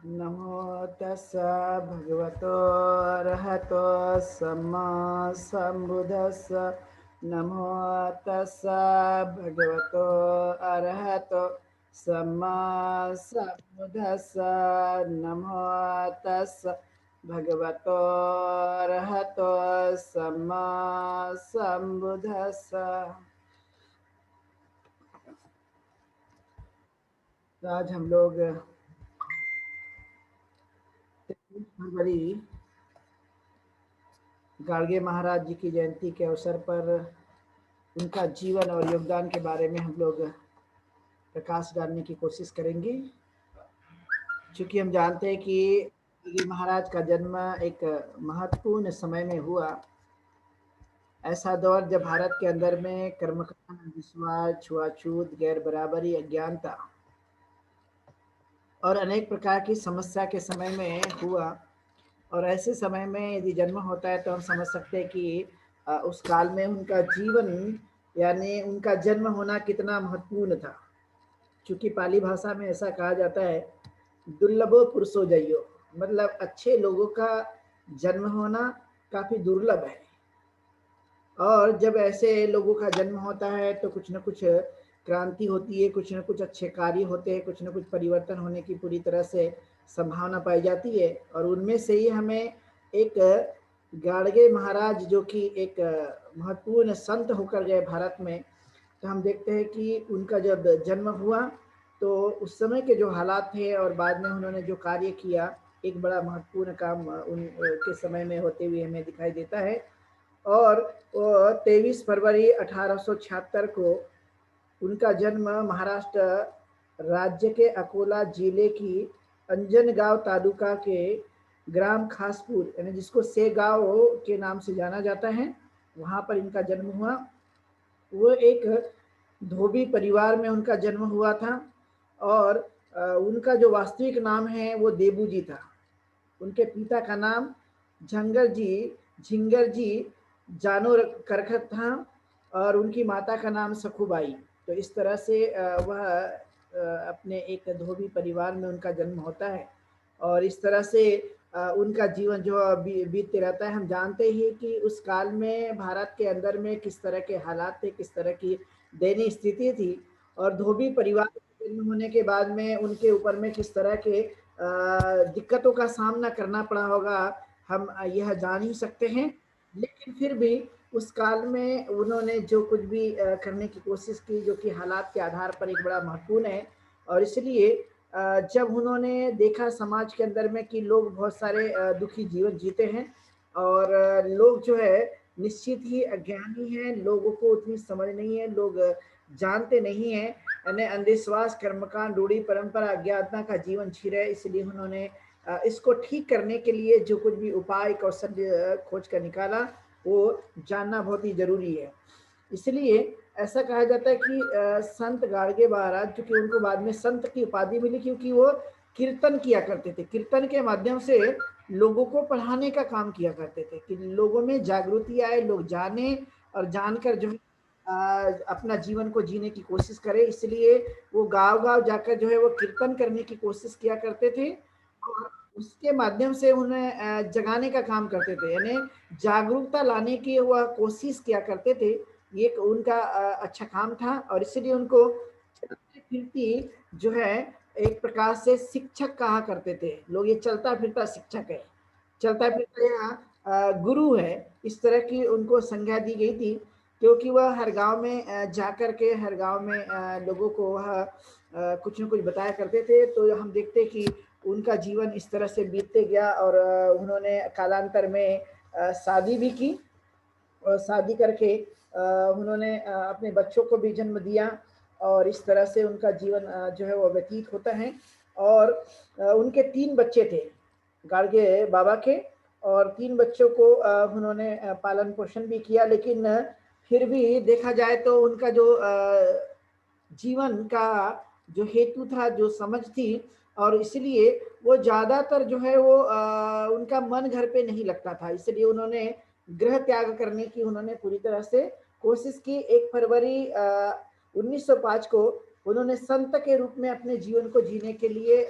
नमो तस्स भगवतो अरहतो सम्मा सम्बुद्धस्स। नमो तस्स भगवतो अरहतो सम्मा सम्बुद्धस्स। नमो तस्स भगवतो अरहतो सम्मा सम्बुद्धस्स। तो आज हम लोग 23 फरवरी गाडगे महाराज जी की जयंती के अवसर पर उनका जीवन और योगदान के बारे में हम लोग प्रकाश डालने की कोशिश करेंगे। चूँकि हम जानते हैं कि गाडगे महाराज का जन्म एक महत्वपूर्ण समय में हुआ। ऐसा दौर जब भारत के अंदर में कर्मकांड, अंधविश्वास, छुआछूत, गैर बराबरी, अज्ञानता और अनेक प्रकार की समस्या के समय में हुआ। और ऐसे समय में यदि जन्म होता है तो हम समझ सकते हैं कि उस काल में उनका जीवन यानी उनका जन्म होना कितना महत्वपूर्ण था। चूँकि पाली भाषा में ऐसा कहा जाता है, दुर्लभो पुरुषो जयो, मतलब अच्छे लोगों का जन्म होना काफ़ी दुर्लभ है। और जब ऐसे लोगों का जन्म होता है तो कुछ न कुछ क्रांति होती है, कुछ न कुछ अच्छे कार्य होते हैं, कुछ न कुछ परिवर्तन होने की पूरी तरह से संभावना पाई जाती है। और उनमें से ही हमें एक गाडगे महाराज जो कि एक महत्वपूर्ण संत होकर गए भारत में, तो हम देखते हैं कि उनका जब जन्म हुआ तो उस समय के जो हालात थे और बाद में उन्होंने जो कार्य किया, एक बड़ा महत्वपूर्ण काम उनके समय में होते हुए हमें दिखाई देता है। और 23 फरवरी 1876 को उनका जन्म महाराष्ट्र राज्य के अकोला जिले की अंजनगांव तालुका के ग्राम खासपुर यानी जिसको सेगांव के नाम से जाना जाता है, वहाँ पर इनका जन्म हुआ। वो एक धोबी परिवार में उनका जन्म हुआ था और उनका जो वास्तविक नाम है वो देबू जी था। उनके पिता का नाम झिंगर जी जानो करखत था और उनकी माता का नाम सखुबाई। तो इस तरह से वह अपने एक धोबी परिवार में उनका जन्म होता है और इस तरह से उनका जीवन जो बीतते रहता है। हम जानते ही कि उस काल में भारत के अंदर में किस तरह के हालात थे, किस तरह की दयनीय स्थिति थी और धोबी परिवार में जन्म होने के बाद में उनके ऊपर में किस तरह के दिक्कतों का सामना करना पड़ा होगा, हम यह जान ही सकते हैं। लेकिन फिर भी उस काल में उन्होंने जो कुछ भी करने की कोशिश की, जो कि हालात के आधार पर एक बड़ा महत्वपूर्ण है। और इसलिए जब उन्होंने देखा समाज के अंदर में कि लोग बहुत सारे दुखी जीवन जीते हैं और लोग जो है निश्चित ही अज्ञानी हैं, लोगों को उतनी समझ नहीं है, लोग जानते नहीं हैं, यानी अंधविश्वास, कर्मकांड, रूढ़ी परंपरा, अज्ञानता का जीवन जी रहे। इसलिए उन्होंने इसको ठीक करने के लिए जो कुछ भी उपाय कौशल खोज कर निकाला वो जानना बहुत ही जरूरी है। इसलिए ऐसा कहा जाता है कि संत गाडगे महाराज, चूंकि उनको बाद में संत की उपाधि मिली क्योंकि वो कीर्तन किया करते थे। कीर्तन के माध्यम से लोगों को पढ़ाने का काम किया करते थे कि लोगों में जागृति आए, लोग जाने और जानकर जो है अपना जीवन को जीने की कोशिश करें। इसलिए वो गांव-गांव जाकर जो है वो कीर्तन करने की कोशिश किया करते थे और उसके माध्यम से उन्हें जगाने का काम करते थे, यानी जागरूकता लाने की वह कोशिश किया करते थे। ये उनका अच्छा काम था और इसलिए उनको चलती फिरती जो है एक प्रकार से शिक्षक कहा करते थे लोग। ये चलता फिरता शिक्षक है, चलता फिरता यहाँ गुरु है, इस तरह की उनको संज्ञा दी गई थी। क्योंकि वह हर गांव में जा कर के हर गांव में लोगों को वह कुछ न कुछ बताया करते थे। तो हम देखते कि उनका जीवन इस तरह से बीतते गया और उन्होंने कालांतर में शादी भी की और शादी करके उन्होंने अपने बच्चों को भी जन्म दिया और इस तरह से उनका जीवन जो है वो व्यतीत होता है। और उनके 3 बच्चे थे गाडगे बाबा के और 3 बच्चों को उन्होंने पालन पोषण भी किया। लेकिन फिर भी देखा जाए तो उनका जो जीवन का जो हेतु था, जो समझ थी और इसलिए वो ज़्यादातर जो है वो उनका मन घर पे नहीं लगता था। इसलिए उन्होंने गृह त्याग करने की उन्होंने पूरी तरह से कोशिश की। 1 फरवरी 1905 को उन्होंने संत के रूप में अपने जीवन को जीने के लिए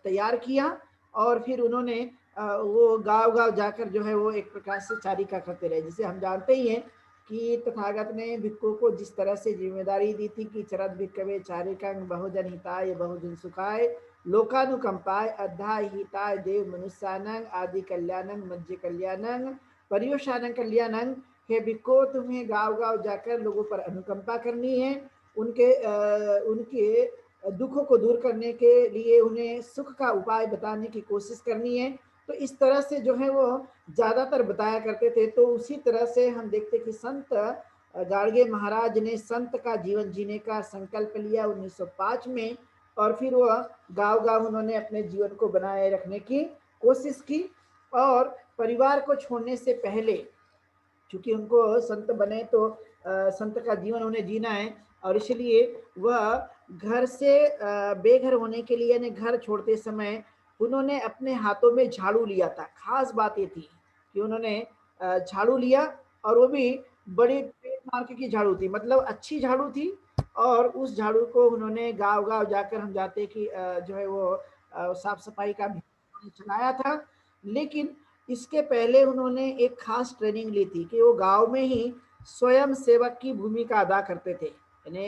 तैयार किया और फिर उन्होंने वो गाँव-गाँव जाकर जो है वो एक प्रकार से चारिका करते रहे। जिसे हम जानते ही हैं कि तथागत ने भिक्षुओं को जिस तरह से ज़िम्मेदारी दी थी कि चरत भिक्षवे चारिकां बहुजन हिताय बहुजन सुखाय लोकानुकंपाय अद्धाय हिताय देव मनुष्यानंग आदि कल्याणंग मध्य कल्याणंग पर्युषानंग कल्याणंग। हे भिक्षुओं, तुम्हें गाँव-गाँव जाकर लोगों पर अनुकंपा करनी है, उनके दुखों को दूर करने के लिए उन्हें सुख का उपाय बताने की कोशिश करनी है। तो इस तरह से जो है वो ज़्यादातर बताया करते थे। तो उसी तरह से हम देखते कि संत गाडगे महाराज ने संत का जीवन जीने का संकल्प लिया 1905 में और फिर वह गाँव-गाँव उन्होंने अपने जीवन को बनाए रखने की कोशिश की और परिवार को छोड़ने से पहले चूँकि उनको संत बने तो संत का जीवन उन्हें जीना है और इसलिए वह घर से बेघर होने के लिए यानी घर छोड़ते समय उन्होंने अपने हाथों में झाड़ू लिया था। ख़ास बात ये थी कि उन्होंने झाड़ू लिया और वो भी बड़ी तेज़ मार्के की झाड़ू थी, मतलब अच्छी झाड़ू थी और उस झाड़ू को उन्होंने गाँव-गाँव जाकर हम जानते हैं कि जो है वो साफ-सफाई का अभियान चलाया था। लेकिन इसके पहले उन्होंने एक खास ट्रेनिंग ली थी कि वो गाँव में ही स्वयं सेवक की भूमिका अदा करते थे। यानी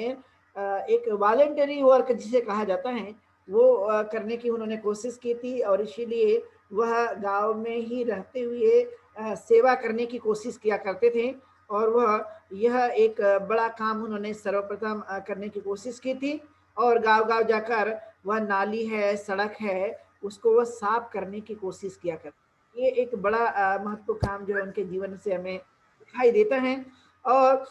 एक वॉलंटरी वर्क जिसे कहा जाता है, वो करने की उन्होंने कोशिश की थी और इसीलिए वह गाँव में ही रहते हुए सेवा करने की कोशिश किया करते थे और वह यह एक बड़ा काम उन्होंने सर्वप्रथम करने की कोशिश की थी और गाँव-गाँव जाकर वह नाली है, सड़क है, उसको वह साफ करने की कोशिश किया करते। ये एक बड़ा महत्वपूर्ण काम जो है उनके जीवन से हमें दिखाई देता है और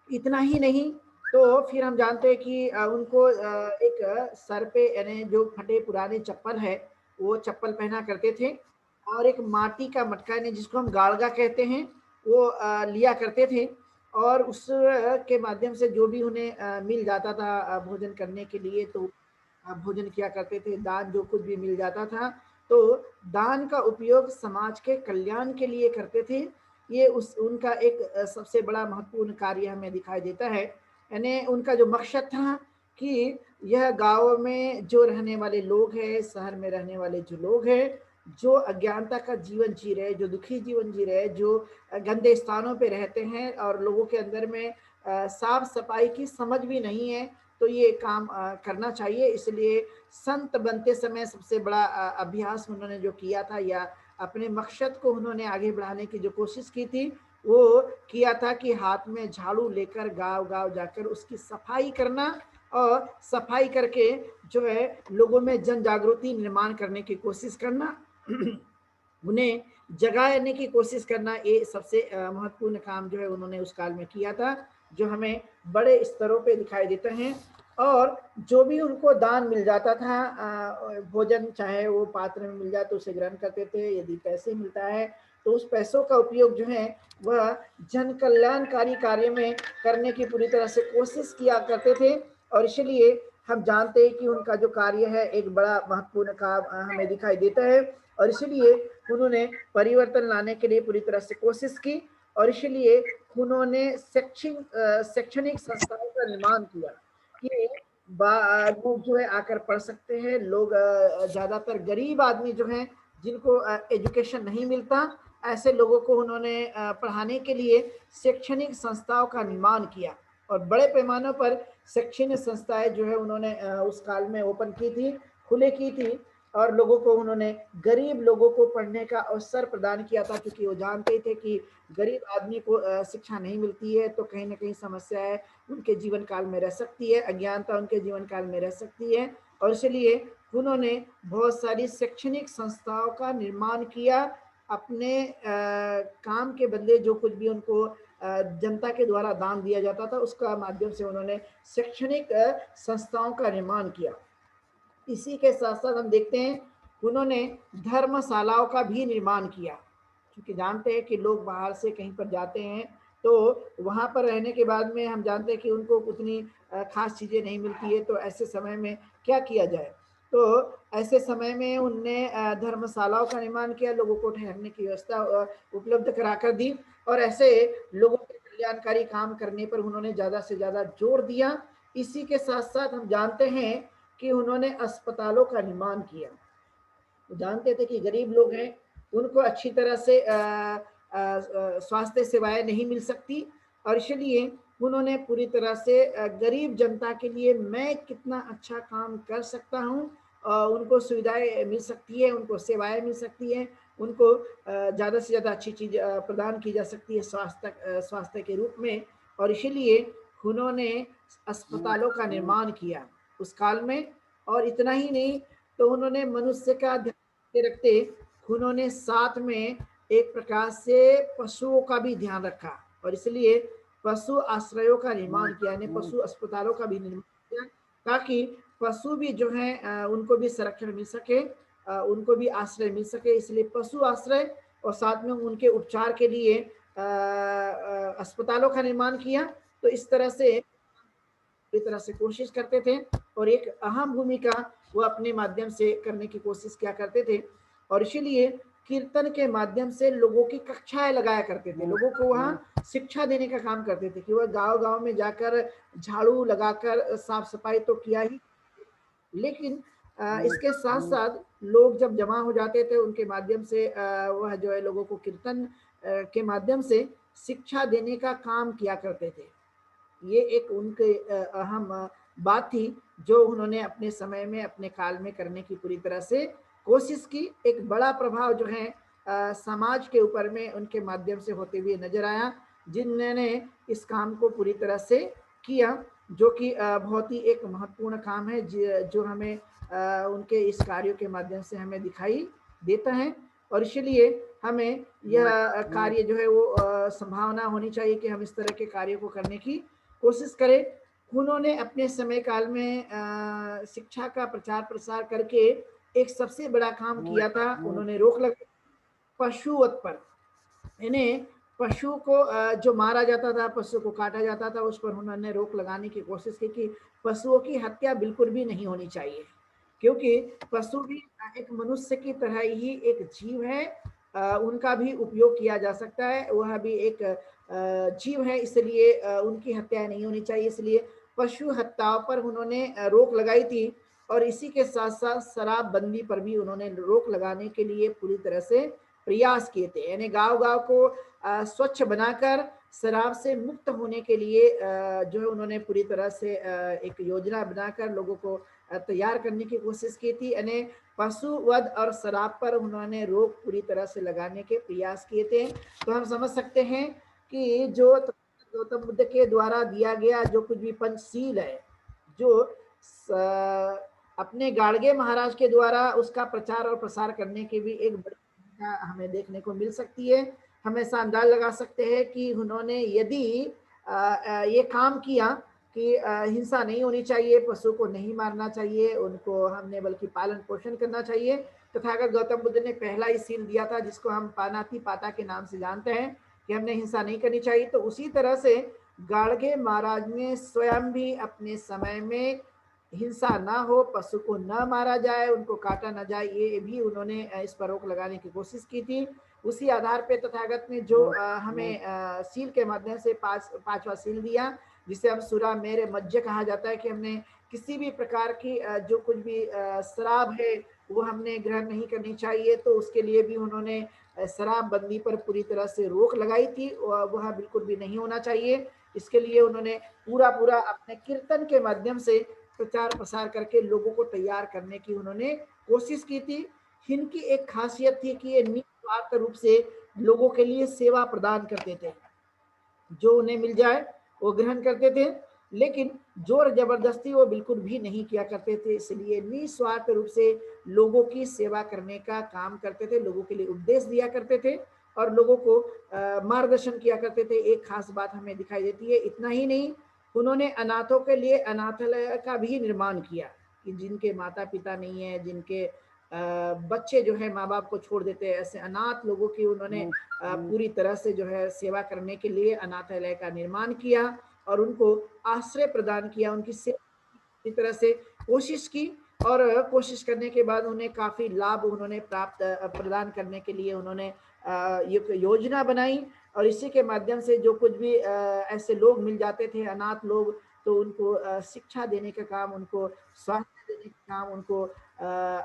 इतना ही नहीं तो फिर हम जानते हैं कि उनको एक सर पे यानी जो फटे पुराने चप्पल है, वो चप्पल पहना करते थे और एक माटी का मटका यानी जिसको हम गाड़गा कहते हैं, वो लिया करते थे और उस के माध्यम से जो भी उन्हें मिल जाता था भोजन करने के लिए तो भोजन किया करते थे, दान जो कुछ भी मिल जाता था, तो दान का उपयोग समाज के कल्याण के लिए करते थे। ये उस उनका एक सबसे बड़ा महत्वपूर्ण कार्य हमें दिखाई देता है। यानी उनका जो मकसद था कि यह गाँव में जो रहने वाले लोग हैं, शहर में रहने वाले जो लोग हैं, जो अज्ञानता का जीवन जी रहे हैं, जो दुखी जीवन जी रहे हैं, जो गंदे स्थानों पे रहते हैं और लोगों के अंदर में साफ-सफाई की समझ भी नहीं है, तो ये काम करना चाहिए। इसलिए संत बनते समय सबसे बड़ा अभ्यास उन्होंने जो किया था या अपने मकसद को उन्होंने आगे बढ़ाने की जो कोशिश की थी, वो किया था कि हाथ में झाड़ू लेकर गाँव-गाँव जाकर उसकी सफाई करना और सफाई करके जो है लोगों में जन जागृति निर्माण करने की कोशिश करना। उन्हें जगाने की कोशिश करना ये सबसे महत्वपूर्ण काम जो है उन्होंने उस काल में किया था, जो हमें बड़े स्तरों पे दिखाई देते हैं और जो भी उनको दान मिल जाता था भोजन चाहे वो पात्र में मिल जाए तो उसे ग्रहण करते थे, यदि पैसे मिलता है तो उस पैसों का उपयोग जो है वह जन कल्याणकारी कार्य में करने की पूरी तरह से कोशिश किया करते थे और इसलिए हम जानते हैं कि उनका जो कार्य है एक बड़ा महत्वपूर्ण काम हमें दिखाई देता है और इसीलिए उन्होंने परिवर्तन लाने के लिए पूरी तरह से कोशिश की और इसलिए उन्होंने शैक्षणिक संस्थाओं का निर्माण किया कि लोग जो है आकर पढ़ सकते हैं। लोग ज़्यादातर गरीब आदमी जो हैं जिनको एजुकेशन नहीं मिलता, ऐसे लोगों को उन्होंने पढ़ाने के लिए शैक्षणिक संस्थाओं का निर्माण किया और बड़े पैमानों पर शैक्षणिक संस्थाएँ जो है उन्होंने उस काल में ओपन की थी, खुले की थी और लोगों को उन्होंने गरीब लोगों को पढ़ने का अवसर प्रदान किया था क्योंकि वो जानते थे कि गरीब आदमी को शिक्षा नहीं मिलती है तो कहीं न कहीं समस्याएँ उनके जीवन काल में रह सकती है, अज्ञानता उनके जीवन काल में रह सकती है और इसलिए उन्होंने बहुत सारी शैक्षणिक संस्थाओं का निर्माण किया। अपने काम के बदले जो कुछ भी उनको जनता के द्वारा दान दिया जाता था, उसका माध्यम से उन्होंने शैक्षणिक संस्थाओं का निर्माण किया। इसी के साथ-साथ हम देखते हैं उन्होंने धर्मशालाओं का भी निर्माण किया, क्योंकि जानते हैं कि लोग बाहर से कहीं पर जाते हैं, तो वहाँ पर रहने के बाद में हम जानते हैं कि उनको उतनी ख़ास चीज़ें नहीं मिलती है, तो ऐसे समय में क्या किया जाए? तो ऐसे समय में उनने धर्मशालाओं का निर्माण किया, लोगों को ठहरने की व्यवस्था उपलब्ध कराकर दी और ऐसे लोगों के कल्याणकारी काम करने पर उन्होंने ज़्यादा से ज़्यादा जोर दिया इसी के साथ-साथ हम जानते हैं कि उन्होंने अस्पतालों का निर्माण किया। वो जानते थे कि गरीब लोग हैं, उनको अच्छी तरह से स्वास्थ्य सेवाएँ नहीं मिल सकती और इसलिए उन्होंने पूरी तरह से गरीब जनता के लिए मैं कितना अच्छा काम कर सकता हूँ, उनको सुविधाएँ मिल सकती है, उनको सेवाएँ मिल सकती हैं, उनको ज़्यादा से ज़्यादा अच्छी चीज़ प्रदान की जा सकती है स्वास्थ्य के रूप में और इसीलिए उन्होंने अस्पतालों का निर्माण किया उस काल में और इतना ही नहीं, तो उन्होंने मनुष्य का ध्यान रखते उन्होंने साथ में एक प्रकार से पशुओं का भी ध्यान रखा और इसलिए पशु आश्रयों का निर्माण किया, यानी पशु अस्पतालों का भी निर्माण किया ताकि पशु भी जो है उनको भी संरक्षण मिल सके, उनको भी आश्रय मिल सके, इसलिए पशु आश्रय और साथ में उनके उपचार के लिए अस्पतालों का निर्माण किया। तो इस तरह से पूरी तरह से कोशिश करते थे और एक अहम भूमिका वो अपने माध्यम से करने की कोशिश किया करते थे और इसीलिए कीर्तन के माध्यम से लोगों की कक्षाएं लगाया करते थे, लोगों को वहाँ शिक्षा देने का काम करते थे कि वह गांव-गांव में जाकर झाड़ू लगाकर साफ सफाई तो किया ही, लेकिन इसके साथ-साथ लोग जब जमा हो जाते थे उनके माध्यम से वह जो है लोगों को कीर्तन के माध्यम से शिक्षा देने का काम किया करते थे। ये एक उनके अहम बात थी जो उन्होंने अपने समय में अपने काल में करने की पूरी तरह से कोशिश की। एक बड़ा प्रभाव जो है समाज के ऊपर में उनके माध्यम से होते हुए नजर आया, जिन्होंने इस काम को पूरी तरह से किया, जो कि बहुत ही एक महत्वपूर्ण काम है जो हमें उनके इस कार्यों के माध्यम से हमें दिखाई देता है और इसलिए हमें यह कार्य जो है वो संभावना होनी चाहिए कि हम इस तरह के कार्यों को करने की कोशिश करें। उन्होंने अपने समय काल में शिक्षा का प्रचार प्रसार करके एक सबसे बड़ा काम किया था, उन्होंने रोक लगाई पशुवध पर। इन्हें पशु को जो मारा जाता था, पशु को काटा जाता था, उस पर उन्होंने रोक लगाने की कोशिश की कि पशुओं की हत्या बिल्कुल भी नहीं होनी चाहिए, क्योंकि पशु भी एक मनुष्य की तरह ही एक जीव है, उनका भी उपयोग किया जा सकता है, वह भी एक जीव है, इसलिए उनकी हत्या नहीं होनी चाहिए, इसलिए पशु हत्याओं पर उन्होंने रोक लगाई थी और इसी के साथ-साथ शराबबंदी पर भी उन्होंने रोक लगाने के लिए पूरी तरह से प्रयास किए थे, यानी गाँव-गाँव को स्वच्छ बनाकर शराब से मुक्त होने के लिए जो है उन्होंने पूरी तरह से एक योजना बनाकर लोगों को तैयार करने की कोशिश की थी, यानी पशुवध और शराब पर उन्होंने रोक पूरी तरह से लगाने के प्रयास किए थे। तो हम समझ सकते हैं कि जो गौतम बुद्ध के द्वारा दिया गया जो कुछ भी पंचशील है, जो अपने गाड़गे महाराज के द्वारा उसका प्रचार और प्रसार करने की भी एक बड़ी भूमिका हमें देखने को मिल सकती है। हम ऐसा अंदाज लगा सकते हैं कि उन्होंने यदि ये काम किया कि हिंसा नहीं होनी चाहिए, पशु को नहीं मारना चाहिए, उनको हमने बल्कि पालन पोषण करना चाहिए। तथागत गौतम बुद्ध ने पहला ही सील दिया था जिसको हम पानाति पाता के नाम से जानते हैं कि हमने हिंसा नहीं करनी चाहिए, तो उसी तरह से गाड़गे महाराज ने स्वयं भी अपने समय में हिंसा ना हो, पशु को न मारा जाए, उनको काटा ना जाए, ये भी उन्होंने इस पर रोक लगाने की कोशिश की थी। उसी आधार पे तथागत ने जो हमें सील के माध्यम से पांचवा सील दिया, जिसे हम सुरा मेरे मज्जे कहा जाता है कि हमने किसी भी प्रकार की जो कुछ भी शराब है वो हमने ग्रहण नहीं करनी चाहिए, तो उसके लिए भी उन्होंने शराबबंदी पर पूरी तरह से रोक लगाई थी, वह बिल्कुल भी नहीं होना चाहिए। इसके लिए उन्होंने पूरा अपने कीर्तन के माध्यम से प्रचार प्रसार करके लोगों को तैयार करने की उन्होंने कोशिश की थी। इनकी एक खासियत थी कि ये निस्वार्थ रूप से लोगों के लिए सेवा प्रदान करते थे, जो उन्हें मिल जाए वो ग्रहण करते थे, लेकिन जोर जबरदस्ती वो बिल्कुल भी नहीं किया करते थे, इसलिए निस्वार्थ रूप से लोगों की सेवा करने का काम करते थे, लोगों के लिए उपदेश दिया करते थे और लोगों को मार्गदर्शन किया करते थे। एक खास बात हमें दिखाई देती है, इतना ही नहीं, उन्होंने अनाथों के लिए अनाथालय का भी निर्माण किया कि जिनके माता पिता नहीं है, जिनके बच्चे जो है माँ बाप को छोड़ देते हैं, ऐसे अनाथ लोगों की उन्होंने पूरी तरह से जो है सेवा करने के लिए अनाथालय का निर्माण किया और उनको आश्रय प्रदान किया, उनकी सेवा तरह से कोशिश की और कोशिश करने के बाद उन्हें काफी लाभ उन्होंने प्राप्त प्रदान करने के लिए उन्होंने एक योजना बनाई और इसी के माध्यम से जो कुछ भी ऐसे लोग मिल जाते थे, अनाथ लोग, तो उनको शिक्षा देने का काम, उनको स्वास्थ्य देने का काम, उनको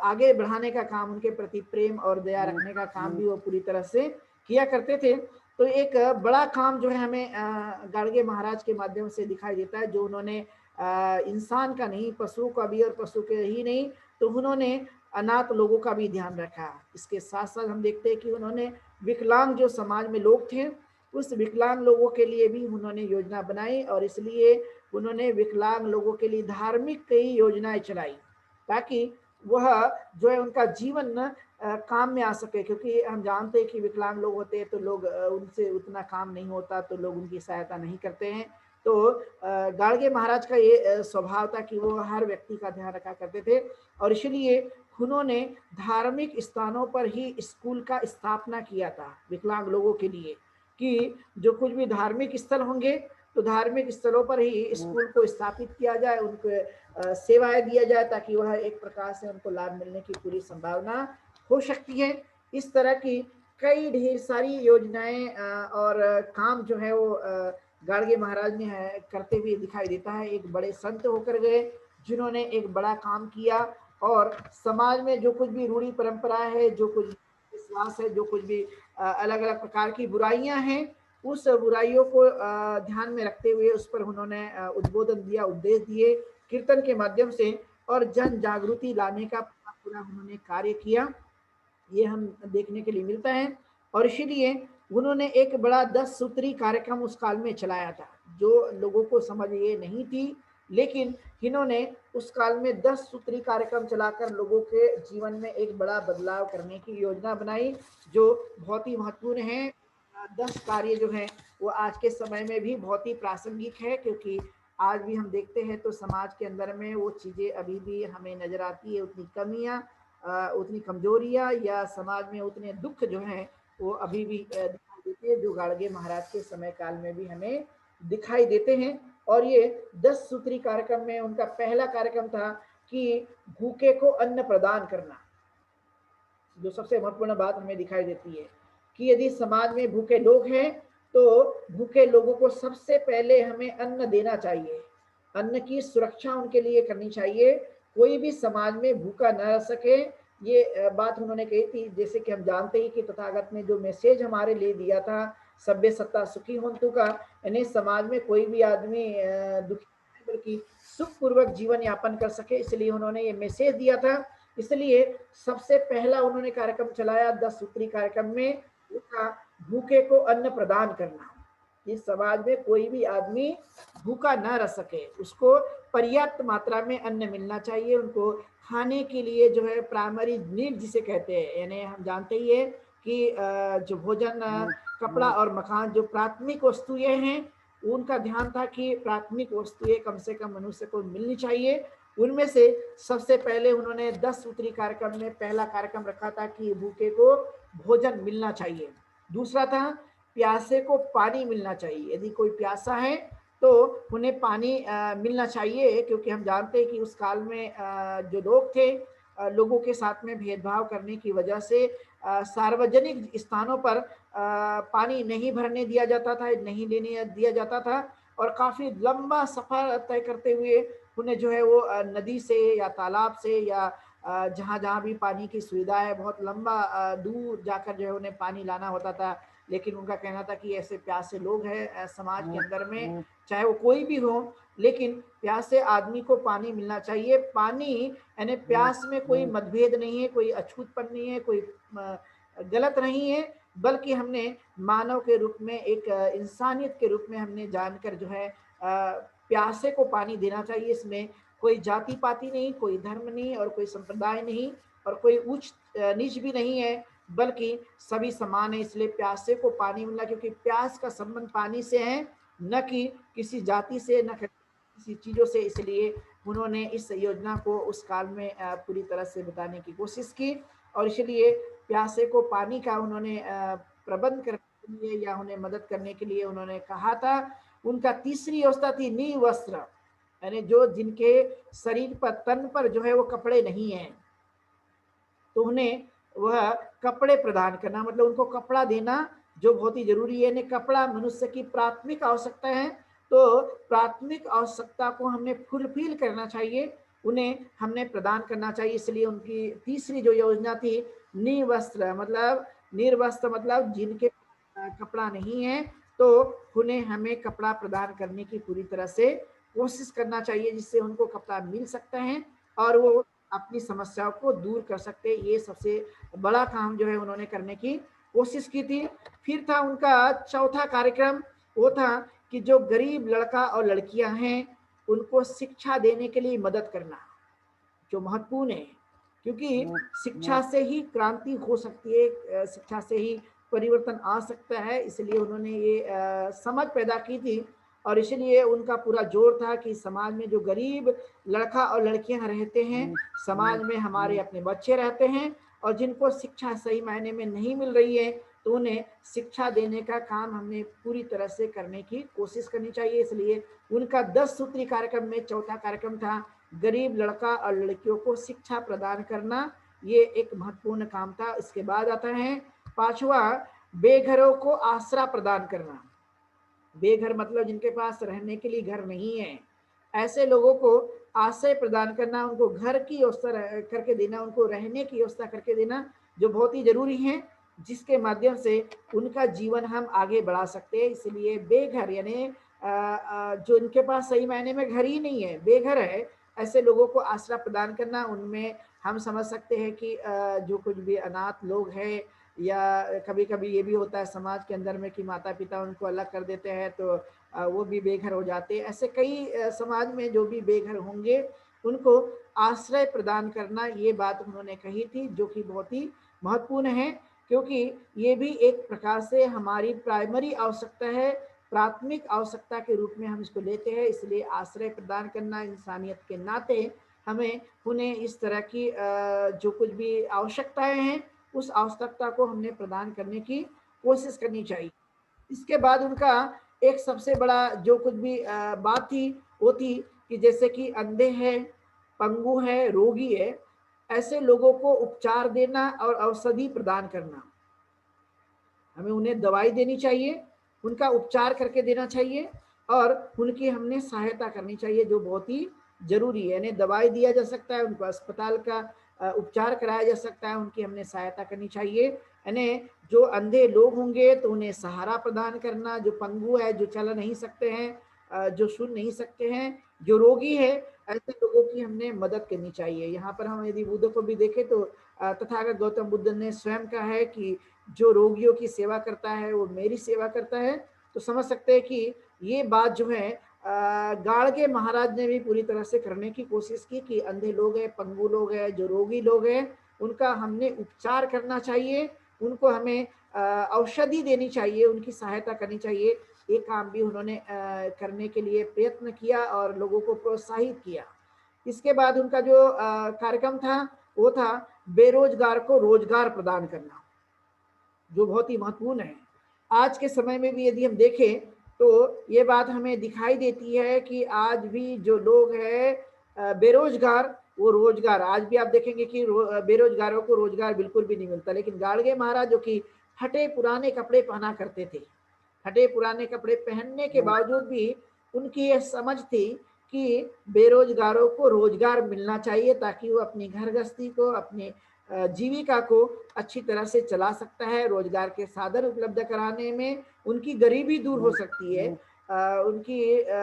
आगे बढ़ाने का काम, उनके प्रति प्रेम और दया रखने का काम भी वो पूरी तरह से किया करते थे। तो एक बड़ा काम जो है हमें गाडगे महाराज के माध्यम से दिखाई देता है, जो उन्होंने इंसान का नहीं, पशुओं का भी, और पशु के ही नहीं, तो उन्होंने अनाथ लोगों का भी ध्यान रखा। इसके साथ-साथ हम देखते हैं कि उन्होंने विकलांग जो समाज में लोग थे, उस विकलांग लोगों के लिए भी उन्होंने योजना बनाई, और इसलिए उन्होंने विकलांग लोगों के लिए धार्मिक कई योजनाएँ चलाई, ताकि वह जो है उनका जीवन काम में आ सके। क्योंकि हम जानते हैं कि विकलांग लोग होते हैं तो लोग उनसे उतना काम नहीं होता, तो लोग उनकी सहायता नहीं करते हैं। तो गाडगे महाराज का ये स्वभाव था कि वो हर व्यक्ति का ध्यान रखा करते थे, और इसलिए उन्होंने धार्मिक स्थानों पर ही स्कूल का स्थापना किया था विकलांग लोगों के लिए, कि जो कुछ भी धार्मिक स्थल होंगे, तो धार्मिक स्थलों पर ही स्कूल को स्थापित किया जाए, उनको सेवाएँ दिया जाए, ताकि वह एक प्रकार से उनको लाभ मिलने की पूरी संभावना हो सकती है। इस तरह की कई ढेर सारी योजनाएँ और काम जो है वो गाडगे महाराज ने है करते हुए दिखाई देता है। एक बड़े संत होकर गए, जिन्होंने एक बड़ा काम किया, और समाज में जो कुछ भी रूढ़ी परंपरा है, जो कुछ विश्वास है, जो कुछ भी अलग-अलग प्रकार की बुराइयाँ हैं, उस बुराइयों को ध्यान में रखते हुए उस पर उन्होंने उद्बोधन दिया, उपदेश दिए कीर्तन के माध्यम से, और जन जागृति लाने का पूरा उन्होंने कार्य किया। ये हम देखने के लिए मिलता है, और इसीलिए उन्होंने एक बड़ा 10 सूत्री कार्यक्रम उस काल में चलाया था, जो लोगों को समझ ये नहीं थी, लेकिन इन्होंने उस काल में 10 सूत्री कार्यक्रम चलाकर लोगों के जीवन में एक बड़ा बदलाव करने की योजना बनाई, जो बहुत ही महत्वपूर्ण है। 10 कार्य जो हैं वो आज के समय में भी बहुत ही प्रासंगिक है, क्योंकि आज भी हम देखते हैं तो समाज के अंदर में वो चीज़ें अभी भी हमें नज़र आती है, उतनी कमियाँ, उतनी कमजोरियाँ, या समाज में उतने दुख जो हैं वो अभी भी दिखाई देते हैं, जो गाडगे महाराज के समय काल में भी हमें दिखाई देते हैं। और ये 10 सूत्री कार्यक्रम में उनका पहला कार्यक्रम था कि भूखे को अन्न प्रदान करना, जो सबसे महत्वपूर्ण बात हमें दिखाई देती है, कि यदि समाज में भूखे लोग हैं, तो भूखे लोगों को सबसे पहले हमें अन्न देना चाहिए, अन्न की सुरक्षा उनके लिए करनी चाहिए, कोई भी समाज में भूखा न रह सके। ये बात उन्होंने कही थी। जैसे कि हम जानते हैं कि तथागत ने जो मैसेज हमारे लिए दिया था, सभ्य सत्ता सुखी होन्तु का, यानी समाज में कोई भी आदमी दुखी नहीं, बल्कि सुखपूर्वक जीवन यापन कर सके, इसलिए उन्होंने ये मैसेज दिया था। इसलिए सबसे पहला उन्होंने कार्यक्रम चलाया 10 सूत्री कार्यक्रम में, वो था भूखे को अन्न प्रदान करना। इस समाज में कोई भी आदमी भूखा न रह सके, उसको पर्याप्त मात्रा में अन्न मिलना चाहिए, उनको खाने के लिए जो है प्राइमरी नीड जिसे कहते हैं, यानी हम जानते ही है कि जो भोजन, कपड़ा और मकान जो प्राथमिक वस्तुएं हैं, उनका ध्यान था कि प्राथमिक वस्तुएं कम से कम मनुष्य को मिलनी चाहिए। उनमें से सबसे पहले उन्होंने 10 सूत्री कार्यक्रम में पहला कार्यक्रम रखा था कि भूखे को भोजन मिलना चाहिए। दूसरा था प्यासे को पानी मिलना चाहिए, यदि कोई प्यासा है तो उन्हें पानी मिलना चाहिए, क्योंकि हम जानते हैं कि उस काल में जो लोग थे, लोगों के साथ में भेदभाव करने की वजह से सार्वजनिक स्थानों पर पानी नहीं भरने दिया जाता था, नहीं लेने दिया जाता था, और काफ़ी लंबा सफ़र तय करते हुए उन्हें जो है वो नदी से या तालाब से या जहाँ-जहाँ भी पानी की सुविधा है, बहुत लंबा दूर जाकर जो है उन्हें पानी लाना होता था। लेकिन उनका कहना था कि ऐसे प्यासे लोग हैं समाज के अंदर में, चाहे वो कोई भी हो, लेकिन प्यासे आदमी को पानी मिलना चाहिए। पानी यानी प्यास में कोई मतभेद नहीं है, कोई अछूतपन नहीं है, कोई गलत नहीं है, बल्कि हमने मानव के रूप में, एक इंसानियत के रूप में हमने जानकर जो है प्यासे को पानी देना चाहिए। इसमें कोई जाति-पाति नहीं, कोई धर्म नहीं, और कोई संप्रदाय नहीं, और कोई उच्च नीच भी नहीं है, बल्कि सभी समान है। इसलिए प्यासे को पानी मिलना, क्योंकि प्यास का संबंध पानी से है, न कि किसी जाति से, न किसी चीज़ों से। इसलिए उन्होंने इस योजना को उस काल में पूरी तरह से बताने की कोशिश की, और इसलिए प्यासे को पानी का उन्होंने प्रबंध करने के लिए या उन्हें मदद करने के लिए उन्होंने कहा था। उनका तीसरी व्यवस्था थी निवस्त्र, यानी जो जिनके शरीर पर, तन पर जो है वो कपड़े नहीं हैं, तो उन्हें वह कपड़े प्रदान करना, मतलब उनको कपड़ा देना, जो बहुत ही ज़रूरी है। यानी कपड़ा मनुष्य की प्राथमिक आवश्यकता है, तो प्राथमिक आवश्यकता को हमने फुलफिल करना चाहिए, उन्हें हमने प्रदान करना चाहिए। इसलिए उनकी तीसरी जो योजना थी, निर्वस्त्र मतलब जिनके कपड़ा नहीं है, तो उन्हें हमें कपड़ा प्रदान करने की पूरी तरह से कोशिश करना चाहिए, जिससे उनको कपड़ा मिल सकता है और वो अपनी समस्याओं को दूर कर सकते हैं। ये सबसे बड़ा काम जो है उन्होंने करने की कोशिश की थी। फिर था उनका चौथा कार्यक्रम, वो था कि जो गरीब लड़का और लड़कियां हैं उनको शिक्षा देने के लिए मदद करना, जो महत्वपूर्ण है, क्योंकि शिक्षा से ही क्रांति हो सकती है, शिक्षा से ही परिवर्तन आ सकता है। इसलिए उन्होंने ये समझ पैदा की थी और इसलिए उनका पूरा जोर था कि समाज में जो गरीब लड़का और लड़कियां रहते हैं, समाज में हमारे अपने बच्चे रहते हैं और जिनको शिक्षा सही मायने में नहीं मिल रही है, तो उन्हें शिक्षा देने का काम हमने पूरी तरह से करने की कोशिश करनी चाहिए। इसलिए उनका 10 सूत्री कार्यक्रम में चौथा कार्यक्रम था गरीब लड़का और लड़कियों को शिक्षा प्रदान करना, ये एक महत्वपूर्ण काम था। इसके बाद आता है पांचवा, बेघरों को आसरा प्रदान करना। बेघर मतलब जिनके पास रहने के लिए घर नहीं है, ऐसे लोगों को आश्रय प्रदान करना, उनको घर की व्यवस्था करके देना, उनको रहने की व्यवस्था करके देना, जो बहुत ही जरूरी है, जिसके माध्यम से उनका जीवन हम आगे बढ़ा सकते हैं। इसलिए बेघर यानी जो इनके पास सही मायने में घर ही नहीं है, बेघर है, ऐसे लोगों को आसरा प्रदान करना। उनमें हम समझ सकते हैं कि जो कुछ भी अनाथ लोग हैं, या कभी कभी ये भी होता है समाज के अंदर में कि माता पिता उनको अलग कर देते हैं, तो वो भी बेघर हो जाते हैं। ऐसे कई समाज में जो भी बेघर होंगे उनको आश्रय प्रदान करना, ये बात उन्होंने कही थी, जो कि बहुत ही महत्वपूर्ण है, क्योंकि ये भी एक प्रकार से हमारी प्राइमरी आवश्यकता है, प्राथमिक आवश्यकता के रूप में हम इसको लेते हैं। इसलिए आश्रय प्रदान करना, इंसानियत के नाते हमें उन्हें इस तरह की जो कुछ भी आवश्यकताएं हैं, उस आवश्यकता को हमने प्रदान करने की कोशिश करनी चाहिए। इसके बाद उनका एक सबसे बड़ा जो कुछ भी बात थी, वो थी कि जैसे कि अंधे हैं, पंगु है, रोगी है, ऐसे लोगों को उपचार देना और औषधि प्रदान करना। हमें उन्हें दवाई देनी चाहिए, उनका उपचार करके देना चाहिए और उनकी हमने सहायता करनी चाहिए, जो बहुत ही जरूरी है। यानी दवाई दिया जा सकता है, उनको अस्पताल का उपचार कराया जा सकता है, उनकी हमने सहायता करनी चाहिए। यानी जो अंधे लोग होंगे तो उन्हें सहारा प्रदान करना, जो पंगु है, जो चल नहीं सकते हैं, जो सुन नहीं सकते हैं, जो रोगी है, ऐसे लोगों की हमने मदद करनी चाहिए। यहाँ पर हम यदि बुद्ध को भी देखें तो तथागत गौतम बुद्ध ने स्वयं कहा है कि जो रोगियों की सेवा करता है वो मेरी सेवा करता है। तो समझ सकते हैं कि ये बात जो है गाड़गे महाराज ने भी पूरी तरह से करने की कोशिश की कि अंधे लोग हैं, पंगु लोग हैं, जो रोगी लोग हैं, उनका हमने उपचार करना चाहिए, उनको हमें औषधि देनी चाहिए, उनकी सहायता करनी चाहिए। ये काम भी उन्होंने करने के लिए प्रयत्न किया और लोगों को प्रोत्साहित किया। इसके बाद उनका जो कार्यक्रम था वो था बेरोजगार को रोजगार प्रदान करना, जो बहुत ही महत्वपूर्ण है। आज के समय में भी यदि हम देखें तो ये बात हमें दिखाई देती है कि आज भी जो लोग हैं बेरोजगार, वो रोजगार आज भी आप देखेंगे कि बेरोजगारों को रोजगार बिल्कुल भी नहीं मिलता। लेकिन गाड़गे महाराज जो कि फटे पुराने कपड़े पहना करते थे, फटे पुराने कपड़े पहनने के बावजूद भी उनकी यह समझ थी कि बेरोजगारों को रोजगार मिलना चाहिए, ताकि वो अपनी घर गृहस्थी को, अपने जीविका को अच्छी तरह से चला सकता है। रोजगार के साधन उपलब्ध कराने में उनकी गरीबी दूर हो सकती है,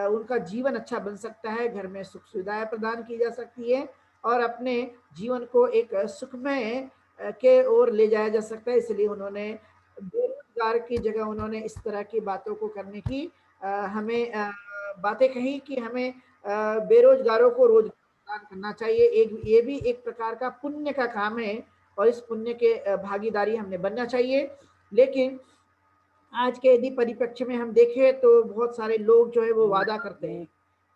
उनका जीवन अच्छा बन सकता है, घर में सुख सुविधाएं प्रदान की जा सकती है और अपने जीवन को एक सुखमय के ओर ले जाया जा सकता है। इसलिए उन्होंने बेरोजगार की जगह उन्होंने इस तरह की बातों को करने की हमें बातें कही कि हमें बेरोजगारों को रोजगार प्रदान करना चाहिए। एक ये भी एक प्रकार का पुण्य का काम है और इस पुण्य के भागीदारी हमने बनना चाहिए। लेकिन आज के यदि परिप्रेक्ष्य में हम देखें तो बहुत सारे लोग जो है वो वादा करते हैं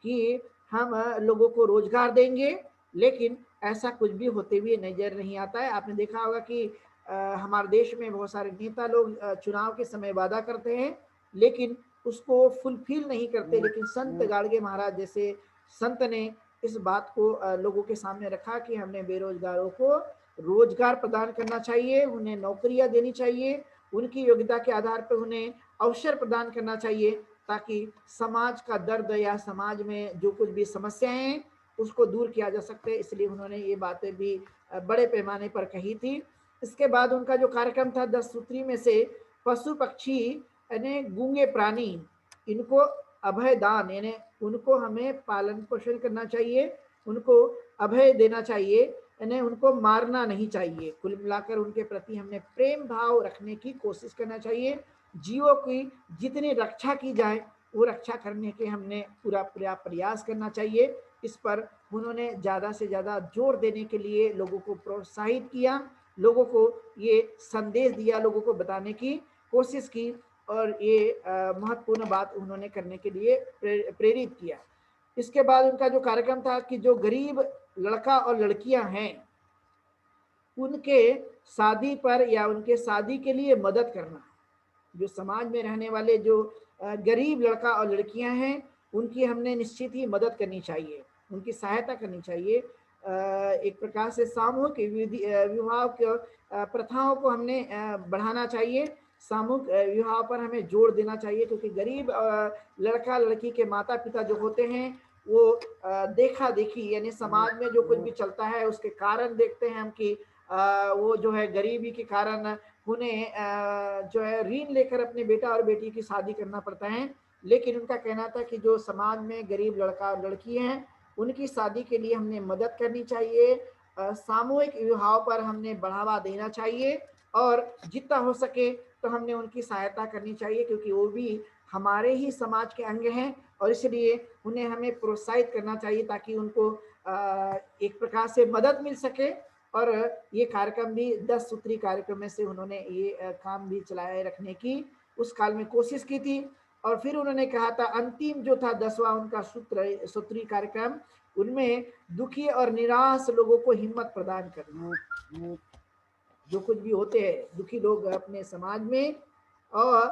कि हम लोगों को रोजगार देंगे, लेकिन ऐसा कुछ भी होते हुए नजर नहीं आता है। आपने देखा होगा कि हमारे देश में बहुत सारे नेता लोग चुनाव के समय वादा करते हैं लेकिन उसको फुलफिल नहीं करते। लेकिन संत गाड़गे महाराज जैसे संत ने इस बात को लोगों के सामने रखा कि हमने बेरोजगारों को रोजगार प्रदान करना चाहिए, उन्हें नौकरियां देनी चाहिए, उनकी योग्यता के आधार पर उन्हें अवसर प्रदान करना चाहिए, ताकि समाज का दर्द या समाज में जो कुछ भी समस्याएं हैं उसको दूर किया जा सकते, इसलिए उन्होंने ये बातें भी बड़े पैमाने पर कही थी। इसके बाद उनका जो कार्यक्रम था 10 सूत्री में से पशु पक्षी यानी गूंगे प्राणी, इनको अभय दान यानी उनको हमें पालन पोषण करना चाहिए, उनको अभय देना चाहिए, यानी उनको मारना नहीं चाहिए। कुल मिलाकर उनके प्रति हमने प्रेम भाव रखने की कोशिश करना चाहिए। जीवों की जितनी रक्षा की जाए वो रक्षा करने के हमने पूरा पूरा प्रयास करना चाहिए। इस पर उन्होंने ज़्यादा से ज़्यादा जोर देने के लिए लोगों को प्रोत्साहित किया, लोगों को ये संदेश दिया, लोगों को बताने की कोशिश की और ये महत्वपूर्ण बात उन्होंने करने के लिए प्रेरित किया। इसके बाद उनका जो कार्यक्रम था कि जो गरीब लड़का और लड़कियां हैं उनके शादी पर या उनके शादी के लिए मदद करना। जो समाज में रहने वाले जो गरीब लड़का और लड़कियां हैं उनकी हमने निश्चित ही मदद करनी चाहिए, उनकी सहायता करनी चाहिए। एक प्रकार से सामूहिक विवाह प्रथाओं को हमने बढ़ाना चाहिए, सामूहिक विवाह पर हमें जोर देना चाहिए, क्योंकि गरीब लड़का लड़की के माता पिता जो होते हैं वो देखा देखी यानी समाज में जो कुछ भी चलता है उसके कारण देखते हैं हम कि वो जो है गरीबी के कारण उन्हें जो है ऋण लेकर अपने बेटा और बेटी की शादी करना पड़ता है। लेकिन उनका कहना था कि जो समाज में गरीब लड़का और लड़की हैं उनकी शादी के लिए हमने मदद करनी चाहिए, सामूहिक विवाह पर हमने बढ़ावा देना चाहिए और जितना हो सके तो हमने उनकी सहायता करनी चाहिए, क्योंकि वो भी हमारे ही समाज के अंग हैं और इसलिए उन्हें हमें प्रोत्साहित करना चाहिए ताकि उनको एक प्रकार से मदद मिल सके। और ये कार्यक्रम भी 10 सूत्री कार्यक्रम में से उन्होंने ये काम भी चलाए रखने की उस काल में कोशिश की थी। और फिर उन्होंने कहा था अंतिम जो था 10वां उनका सूत्री कार्यक्रम, उनमें दुखी और निराश लोगों को हिम्मत प्रदान करना। जो कुछ भी होते हैं दुखी लोग अपने समाज में, और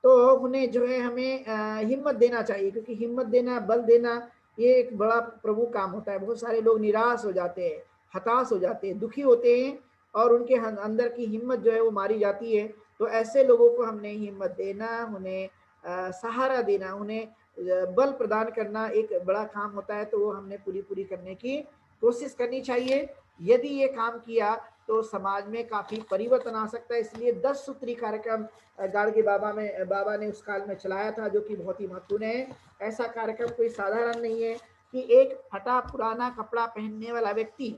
तो उन्हें जो है हमें हिम्मत देना चाहिए, क्योंकि हिम्मत देना, बल देना ये एक बड़ा प्रभु काम होता है। बहुत सारे लोग निराश हो जाते हैं, हताश हो जाते हैं, दुखी होते हैं और उनके अंदर की हिम्मत जो है वो मारी जाती है। तो ऐसे लोगों को हमने हिम्मत देना, उन्हें सहारा देना, उन्हें बल प्रदान करना एक बड़ा काम होता है। तो वो हमने पूरी पूरी करने की कोशिश करनी चाहिए। यदि ये काम किया तो समाज में काफी परिवर्तन आ सकता है। इसलिए 10 सूत्री कार्यक्रम गाड़गे बाबा ने उस काल में चलाया था, जो कि बहुत ही महत्वपूर्ण है। ऐसा कार्यक्रम कोई साधारण नहीं है कि एक फटा पुराना कपड़ा पहनने वाला व्यक्ति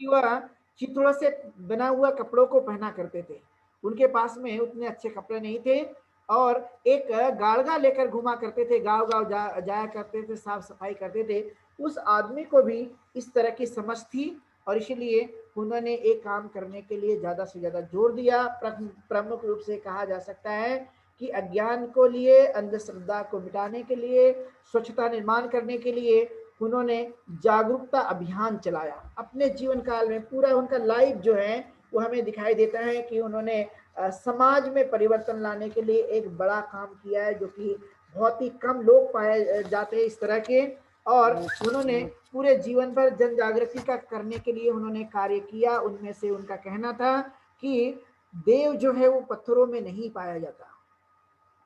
वह चिथड़ों से बना हुआ कपड़ों को पहना करते थे, उनके पास में उतने अच्छे कपड़े नहीं थे और एक गाड़गा लेकर घुमा करते थे, गांव गांव जाया करते थे, साफ सफाई करते थे। उस आदमी को भी इस तरह की समझ थी और इसीलिए उन्होंने एक काम करने के लिए ज्यादा से ज्यादा जोर दिया। प्रमुख रूप से कहा जा सकता है कि अज्ञान को लिए, अंधश्रद्धा को मिटाने के लिए, स्वच्छता निर्माण करने के लिए उन्होंने जागरूकता अभियान चलाया। अपने जीवन काल में पूरा उनका लाइफ जो है वो हमें दिखाई देता है कि उन्होंने समाज में परिवर्तन लाने के लिए एक बड़ा काम किया है, जो कि बहुत ही कम लोग पाए जाते हैं इस तरह के। और उन्होंने पूरे जीवन भर जन जागृति का करने के लिए उन्होंने कार्य किया। उनमें से उनका कहना था कि देव जो है वो पत्थरों में नहीं पाया जाता,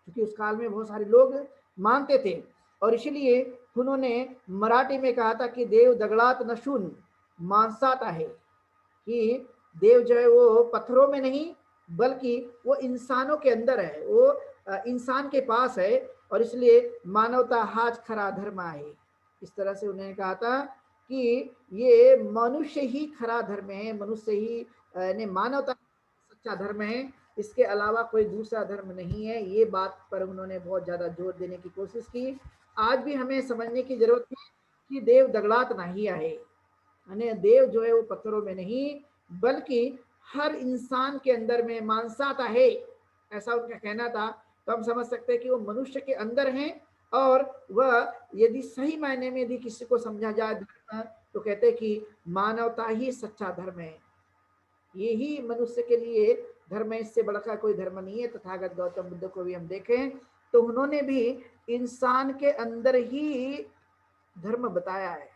क्योंकि उस काल में बहुत सारे लोग मानते थे और इसलिए उन्होंने मराठी में कहा था कि देव दगड़ात नसून मांसात आहे, कि देव जो है वो पत्थरों में नहीं बल्कि वो इंसानों के अंदर है, वो इंसान के पास है और इसलिए मानवता हाज खरा धर्म है। इस तरह से उन्होंने कहा था कि ये मनुष्य ही खरा धर्म है, मनुष्य ही ने मानवता सच्चा धर्म है, इसके अलावा कोई दूसरा धर्म नहीं है। ये बात पर उन्होंने बहुत ज्यादा जोर देने की कोशिश की। आज भी हमें समझने की जरूरत है कि देव दगड़ात नहीं आहे, यानी देव जो है वो पत्थरों में नहीं बल्कि हर इंसान के अंदर में मानसात है, ऐसा उनका कहना था। तो हम समझ सकते हैं कि वो मनुष्य के अंदर हैं और वह यदि सही मायने में यदि किसी को समझा जाए धर्म, तो कहते हैं कि मानवता ही सच्चा धर्म है, यही मनुष्य के लिए धर्म है, इससे बढ़कर कोई धर्म नहीं है। तथागत गौतम बुद्ध को भी हम देखें तो उन्होंने भी इंसान के अंदर ही धर्म बताया है।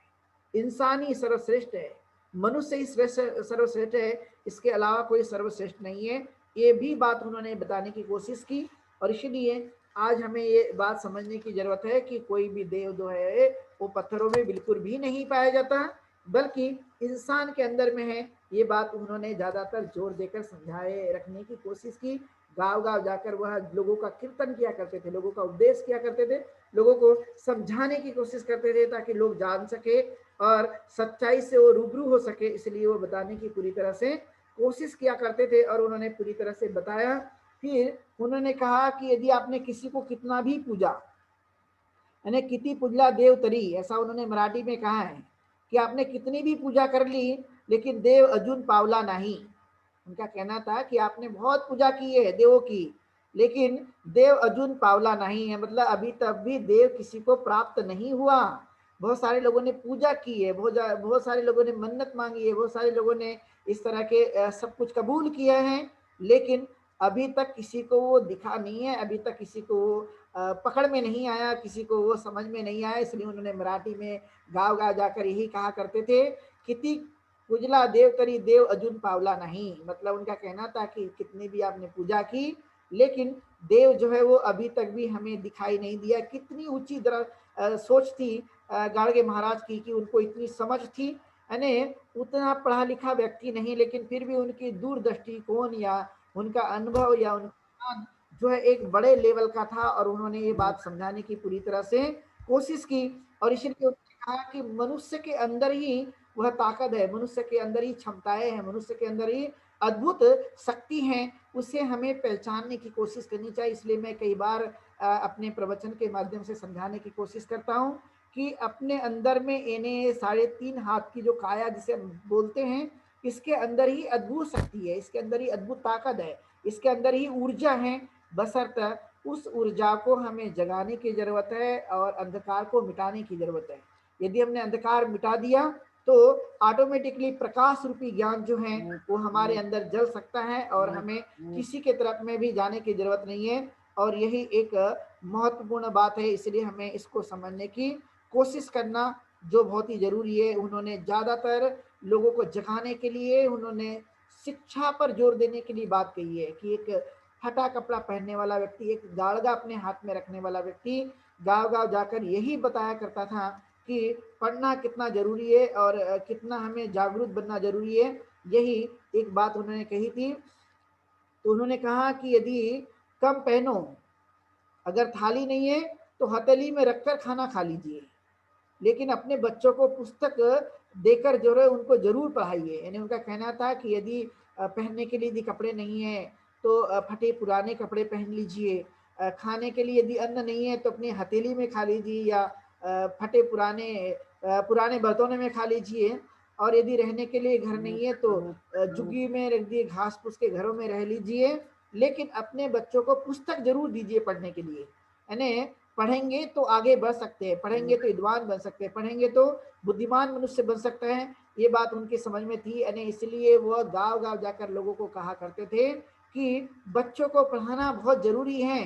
इंसान ही सर्वश्रेष्ठ है, मनुष्य ही सर्वश्रेष्ठ है, इसके अलावा कोई सर्वश्रेष्ठ नहीं है। ये भी बात उन्होंने बताने की कोशिश की और इसीलिए आज हमें ये बात समझने की ज़रूरत है कि कोई भी देव जो है वो पत्थरों में बिल्कुल भी नहीं पाया जाता, बल्कि इंसान के अंदर में है। ये बात उन्होंने ज़्यादातर जोर देकर समझाए रखने की कोशिश की। गाँव-गाँव जाकर वह लोगों का कीर्तन किया करते थे, लोगों का उपदेश किया करते थे, लोगों को समझाने की कोशिश करते थे ताकि लोग जान सके और सच्चाई से वो रूबरू हो सके, इसलिए वो बताने की पूरी तरह से कोशिश किया करते थे और उन्होंने पूरी तरह से बताया। फिर उन्होंने कहा कि यदि आपने किसी को कितना भी पूजा, यानी किती पूजला देव तरी, ऐसा उन्होंने मराठी में कहा है कि आपने कितनी भी पूजा कर ली लेकिन देव अजून पावला नहीं। उनका कहना था कि आपने बहुत पूजा की है देवों की, लेकिन देव अजून पावला नहीं है, मतलब अभी तक भी देव किसी को प्राप्त नहीं हुआ। बहुत सारे लोगों ने पूजा की है, बहुत सारे लोगों ने मन्नत मांगी है, बहुत सारे लोगों ने इस तरह के सब कुछ कबूल किया है, लेकिन अभी तक किसी को वो दिखा नहीं है, अभी तक किसी को वो पकड़ में नहीं आया, किसी को वो समझ में नहीं आया। इसलिए उन्होंने मराठी में गाँव-गाँव जाकर यही कहा करते थे, किती पूजला देव करी देव अजून पावला नहीं। मतलब उनका कहना था कि कितनी भी आपने पूजा की, लेकिन देव जो है वो अभी तक भी हमें दिखाई नहीं दिया। कितनी ऊँची सोच थी गाड़गे महाराज की कि उनको इतनी समझ थी, यानी उतना पढ़ा लिखा व्यक्ति नहीं, लेकिन फिर भी उनकी दूरदृष्टिकोण या उनका अनुभव या उनका ज्ञान जो है एक बड़े लेवल का था और उन्होंने ये बात समझाने की पूरी तरह से कोशिश की। और इसीलिए उन्होंने कहा कि मनुष्य के अंदर ही वह ताकत है, मनुष्य के अंदर ही क्षमताएं हैं, मनुष्य के अंदर ही अद्भुत शक्ति है, उसे हमें पहचानने की कोशिश करनी चाहिए। इसलिए मैं कई बार अपने प्रवचन के माध्यम से समझाने की कोशिश करता हूँ कि अपने अंदर में इन्हें 3.5 हाथ की जो काया जिसे हम बोलते हैं, इसके अंदर ही अद्भुत शक्ति है, इसके अंदर ही अद्भुत ताकत है, इसके अंदर ही ऊर्जा है। बशर्ते उस ऊर्जा को हमें जगाने की जरूरत है और अंधकार को मिटाने की जरूरत है। यदि हमने अंधकार मिटा दिया तो ऑटोमेटिकली प्रकाश रूपी ज्ञान जो है वो हमारे अंदर जल सकता है और हमें किसी के तरफ में भी जाने की जरूरत नहीं है। और यही एक महत्वपूर्ण बात है, इसलिए हमें इसको समझने की कोशिश करना जो बहुत ही जरूरी है। उन्होंने ज्यादातर लोगों को जगाने के लिए उन्होंने शिक्षा पर जोर देने के लिए बात कही है कि एक फटा कपड़ा पहनने वाला व्यक्ति, एक गाड़गा अपने हाथ में रखने वाला व्यक्ति गांव गांव जाकर यही बताया करता था कि पढ़ना कितना जरूरी है और कितना हमें जागरूक बनना जरूरी है। यही एक बात उन्होंने कही थी। तो उन्होंने कहा कि यदि कम पहनो, अगर थाली नहीं है तो हथेली में रखकर खाना खा लीजिए, लेकिन अपने बच्चों को पुस्तक देकर जो है उनको जरूर पढ़ाइए। यानी उनका कहना था कि यदि पहनने के लिए यदि कपड़े नहीं है तो फटे पुराने कपड़े पहन लीजिए, खाने के लिए यदि अन्न नहीं है तो अपनी हथेली में खा लीजिए या फटे पुराने बर्तनों में खा लीजिए। और यदि रहने के लिए घर नहीं है तो झुग्गी में रख दिए, घास फूस के घरों में रह लीजिए, लेकिन अपने बच्चों को पुस्तक जरूर दीजिए पढ़ने के लिए। यानी पढ़ेंगे तो आगे बढ़ सकते हैं, पढ़ेंगे तो विद्वान बन सकते हैं, पढ़ेंगे तो बुद्धिमान मनुष्य बन सकते हैं। ये बात उनकी समझ में थी, यानी इसलिए वह गांव गांव जाकर लोगों को कहा करते थे कि बच्चों को पढ़ाना बहुत जरूरी है।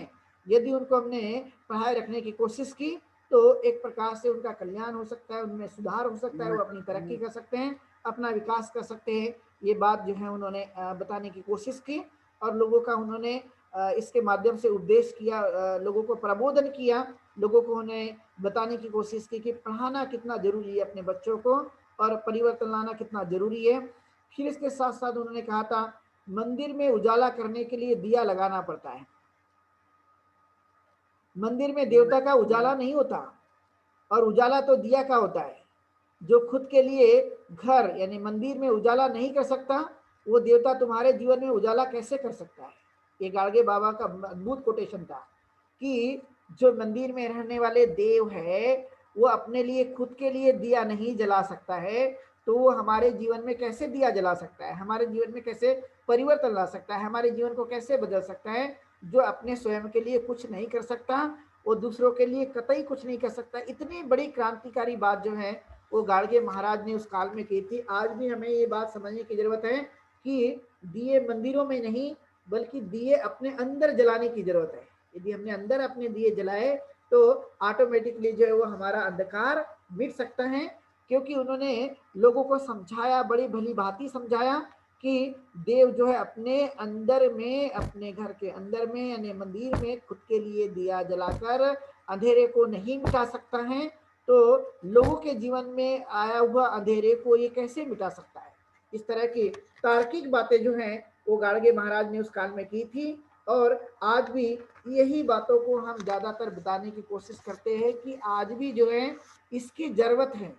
यदि उनको हमने पढ़ाए रखने की कोशिश की तो एक प्रकार से उनका कल्याण हो सकता है, उनमें सुधार हो सकता है, वो अपनी तरक्की कर सकते हैं, अपना विकास कर सकते हैं। ये बात जो है उन्होंने बताने की कोशिश की और लोगों का उन्होंने इसके माध्यम से उपदेश किया, लोगों को प्रबोधन किया, लोगों को उन्हें बताने की कोशिश की कि पढ़ाना कितना जरूरी है अपने बच्चों को और परिवर्तन लाना कितना जरूरी है। फिर इसके साथ साथ उन्होंने कहा था मंदिर में उजाला करने के लिए दिया लगाना पड़ता है। मंदिर में देवता का उजाला नहीं होता, और उजाला तो दिया का होता है। जो खुद के लिए घर यानी मंदिर में उजाला नहीं कर सकता, वो देवता तुम्हारे जीवन में उजाला कैसे कर सकता है। ये गाड़गे बाबा का अद्भुत कोटेशन था कि जो मंदिर में रहने वाले देव है वो अपने लिए खुद के लिए दिया नहीं जला सकता है, तो वो हमारे जीवन में कैसे दिया जला सकता है, हमारे जीवन में कैसे परिवर्तन ला सकता है, हमारे जीवन को कैसे बदल सकता है। जो अपने स्वयं के लिए कुछ नहीं कर सकता वो दूसरों के लिए कतई कुछ नहीं कर सकता। इतनी बड़ी क्रांतिकारी बात जो है वो गाड़गे महाराज ने उस काल में की थी। आज भी हमें ये बात समझने की जरूरत है कि दिए मंदिरों में नहीं बल्कि दिए अपने अंदर जलाने की जरूरत है। यदि हमने अंदर अपने दिए जलाए तो ऑटोमेटिकली जो है वो हमारा अंधकार मिट सकता है, क्योंकि उन्होंने लोगों को समझाया, बड़ी भली भांति समझाया कि देव जो है अपने अंदर में, अपने घर के अंदर में यानी मंदिर में खुद के लिए दिया जलाकर अंधेरे को नहीं मिटा सकता है, तो लोगों के जीवन में आया हुआ अंधेरे को ये कैसे मिटा सकता है? इस तरह की तार्किक बातें जो हैं वो गाड़गे महाराज ने उस काल में की थी। और आज भी यही बातों को हम ज़्यादातर बताने की कोशिश करते हैं कि आज भी जो है इसकी ज़रूरत है,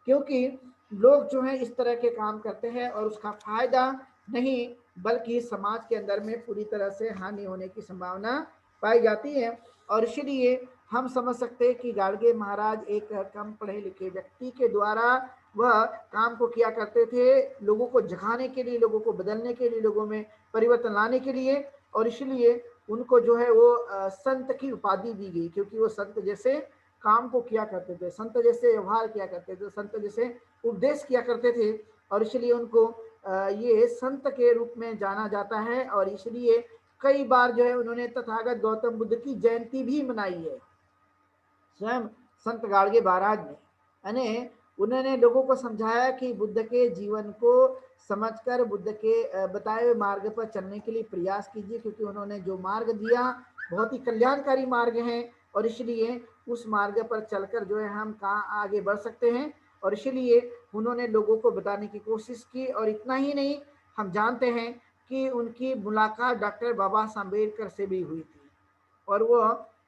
क्योंकि लोग जो है इस तरह के काम करते हैं और उसका फायदा नहीं बल्कि समाज के अंदर में पूरी तरह से हानि होने की संभावना पाई जाती है। और इसीलिए हम समझ सकते हैं कि गाड़गे महाराज एक कम पढ़े लिखे व्यक्ति के द्वारा वह काम को किया करते थे, लोगों को जगाने के लिए, लोगों को बदलने के लिए, लोगों में परिवर्तन लाने के लिए। और इसलिए उनको जो है वो संत की उपाधि दी गई, क्योंकि वो संत जैसे काम को किया करते थे, संत जैसे व्यवहार किया करते थे, संत जैसे उपदेश किया करते थे। और इसलिए उनको ये संत के रूप में जाना जाता है। और इसलिए कई बार जो है उन्होंने तथागत गौतम बुद्ध की जयंती भी मनाई है, स्वयं संत गाड़गे महाराज ने। यानी उन्होंने लोगों को समझाया कि बुद्ध के जीवन को समझकर बुद्ध के बताए हुए मार्ग पर चलने के लिए प्रयास कीजिए, क्योंकि उन्होंने जो मार्ग दिया बहुत ही कल्याणकारी मार्ग है। और इसलिए उस मार्ग पर चलकर जो है हम कहाँ आगे बढ़ सकते हैं। और इसलिए उन्होंने लोगों को बताने की कोशिश की। और इतना ही नहीं, हम जानते हैं कि उनकी मुलाकात डॉक्टर बाबा साहब अम्बेडकर से भी हुई थी, और वो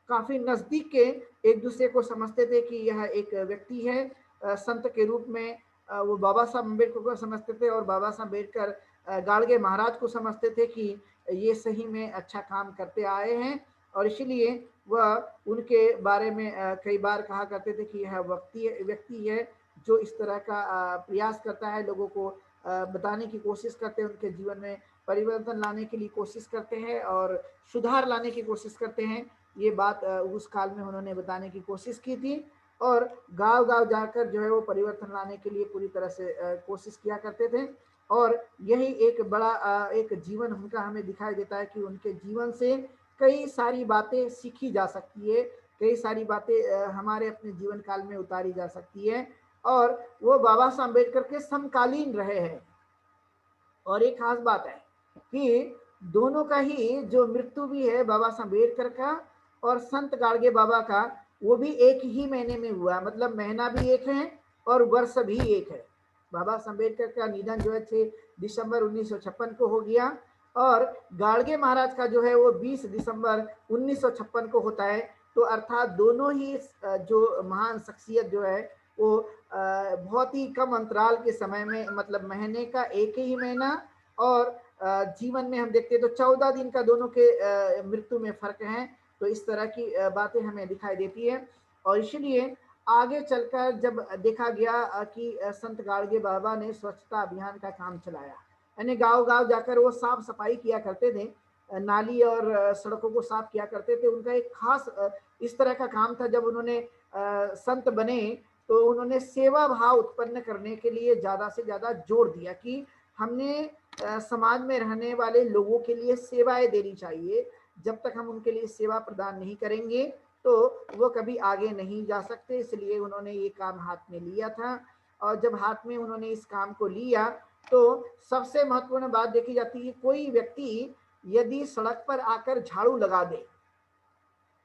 काफी नजदीक के एक दूसरे को समझते थे कि यह एक व्यक्ति है संत के रूप में। वो बाबा साहब अम्बेडकर को समझते थे और बाबा साहब अम्बेडकर गाड़गे महाराज को समझते थे कि ये सही में अच्छा काम करते आए हैं। और इसीलिए वह उनके बारे में कई बार कहा करते थे कि यह व्यक्ति है जो इस तरह का प्रयास करता है, लोगों को बताने की कोशिश करते हैं, उनके जीवन में परिवर्तन लाने के लिए कोशिश करते हैं और सुधार लाने की कोशिश करते हैं। ये बात उस काल में उन्होंने बताने की कोशिश की थी। और गांव-गांव जाकर जो है वो परिवर्तन लाने के लिए पूरी तरह से कोशिश किया करते थे। और यही एक बड़ा एक जीवन उनका हमें दिखाई देता है कि उनके जीवन से कई सारी बातें सीखी जा सकती है, कई सारी बातें हमारे अपने जीवन काल में उतारी जा सकती है। और वो बाबा साहब अम्बेडकर के समकालीन रहे हैं। और एक खास बात है कि दोनों का ही जो मृत्यु भी है, बाबा साहब अम्बेडकर का और संत गाड़गे बाबा का, वो भी एक ही महीने में हुआ, मतलब महीना भी एक है और वर्ष भी एक है। बाबा साहब अम्बेडकर का निधन जो है 6 दिसंबर 1956 को हो गया, और गाड़गे महाराज का जो है वो 20 दिसंबर 1956 को होता है। तो अर्थात दोनों ही जो महान शख्सियत जो है वो बहुत ही कम अंतराल के समय में, मतलब महीने का एक ही महीना और जीवन में हम देखते हैं तो 14 दिन का दोनों के मृत्यु में फर्क है। तो इस तरह की बातें हमें दिखाई देती है। और इसलिए आगे चलकर जब देखा गया कि संत गाड़गे बाबा ने स्वच्छता अभियान का काम चलाया, यानी गांव-गांव जाकर वो साफ सफाई किया करते थे, नाली और सड़कों को साफ किया करते थे। उनका एक खास इस तरह का काम था। जब उन्होंने संत बने तो उन्होंने सेवा भाव उत्पन्न करने के लिए ज़्यादा से ज़्यादा जोर दिया कि हमने समाज में रहने वाले लोगों के लिए सेवाएं देनी चाहिए। जब तक हम उनके लिए सेवा प्रदान नहीं करेंगे तो वो कभी आगे नहीं जा सकते। इसलिए उन्होंने ये काम हाथ में लिया था। और जब हाथ में उन्होंने इस काम को लिया तो सबसे महत्वपूर्ण बात देखी जाती है, कोई व्यक्ति यदि सड़क पर आकर झाड़ू लगा दे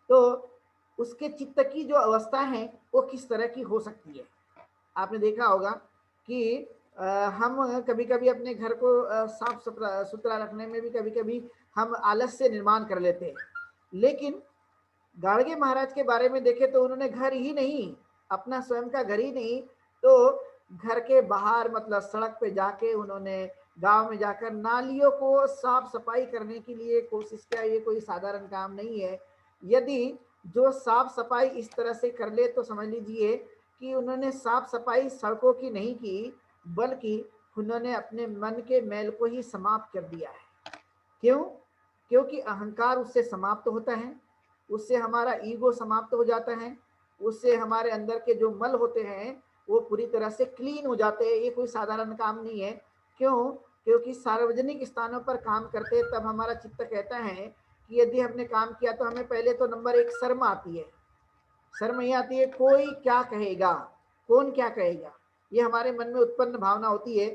तो उसके चित्त की जो अवस्था है वो किस तरह की हो सकती है। आपने देखा होगा कि हम कभी-कभी अपने घर को साफ सुथरा सुथरा रखने में भी कभी-कभी हम आलस से निर्माण कर लेते हैं। लेकिन गाड़गे महाराज के बारे में देखें तो उन्होंने घर ही नहीं, अपना स्वयं का घर ही नहीं, तो घर के बाहर मतलब सड़क पे जाके उन्होंने गांव में जाकर नालियों को साफ सफाई करने के लिए कोशिश किया। ये कोई साधारण काम नहीं है। यदि जो साफ सफाई इस तरह से कर ले तो समझ लीजिए कि उन्होंने साफ सफाई सड़कों की नहीं की, बल्कि उन्होंने अपने मन के मैल को ही समाप्त कर दिया है। क्यों? क्योंकि अहंकार उससे समाप्त होता है, उससे हमारा ईगो समाप्त हो जाता है, उससे हमारे अंदर के जो मल होते हैं वो पूरी तरह से क्लीन हो जाते हैं। ये कोई साधारण काम नहीं है। क्यों? क्योंकि सार्वजनिक स्थानों पर काम करते हैं तब हमारा चित्त कहता है कि यदि हमने काम किया तो हमें पहले तो नंबर एक शर्म आती है। शर्म ये आती है कोई क्या कहेगा, कौन क्या कहेगा, ये हमारे मन में उत्पन्न भावना होती है।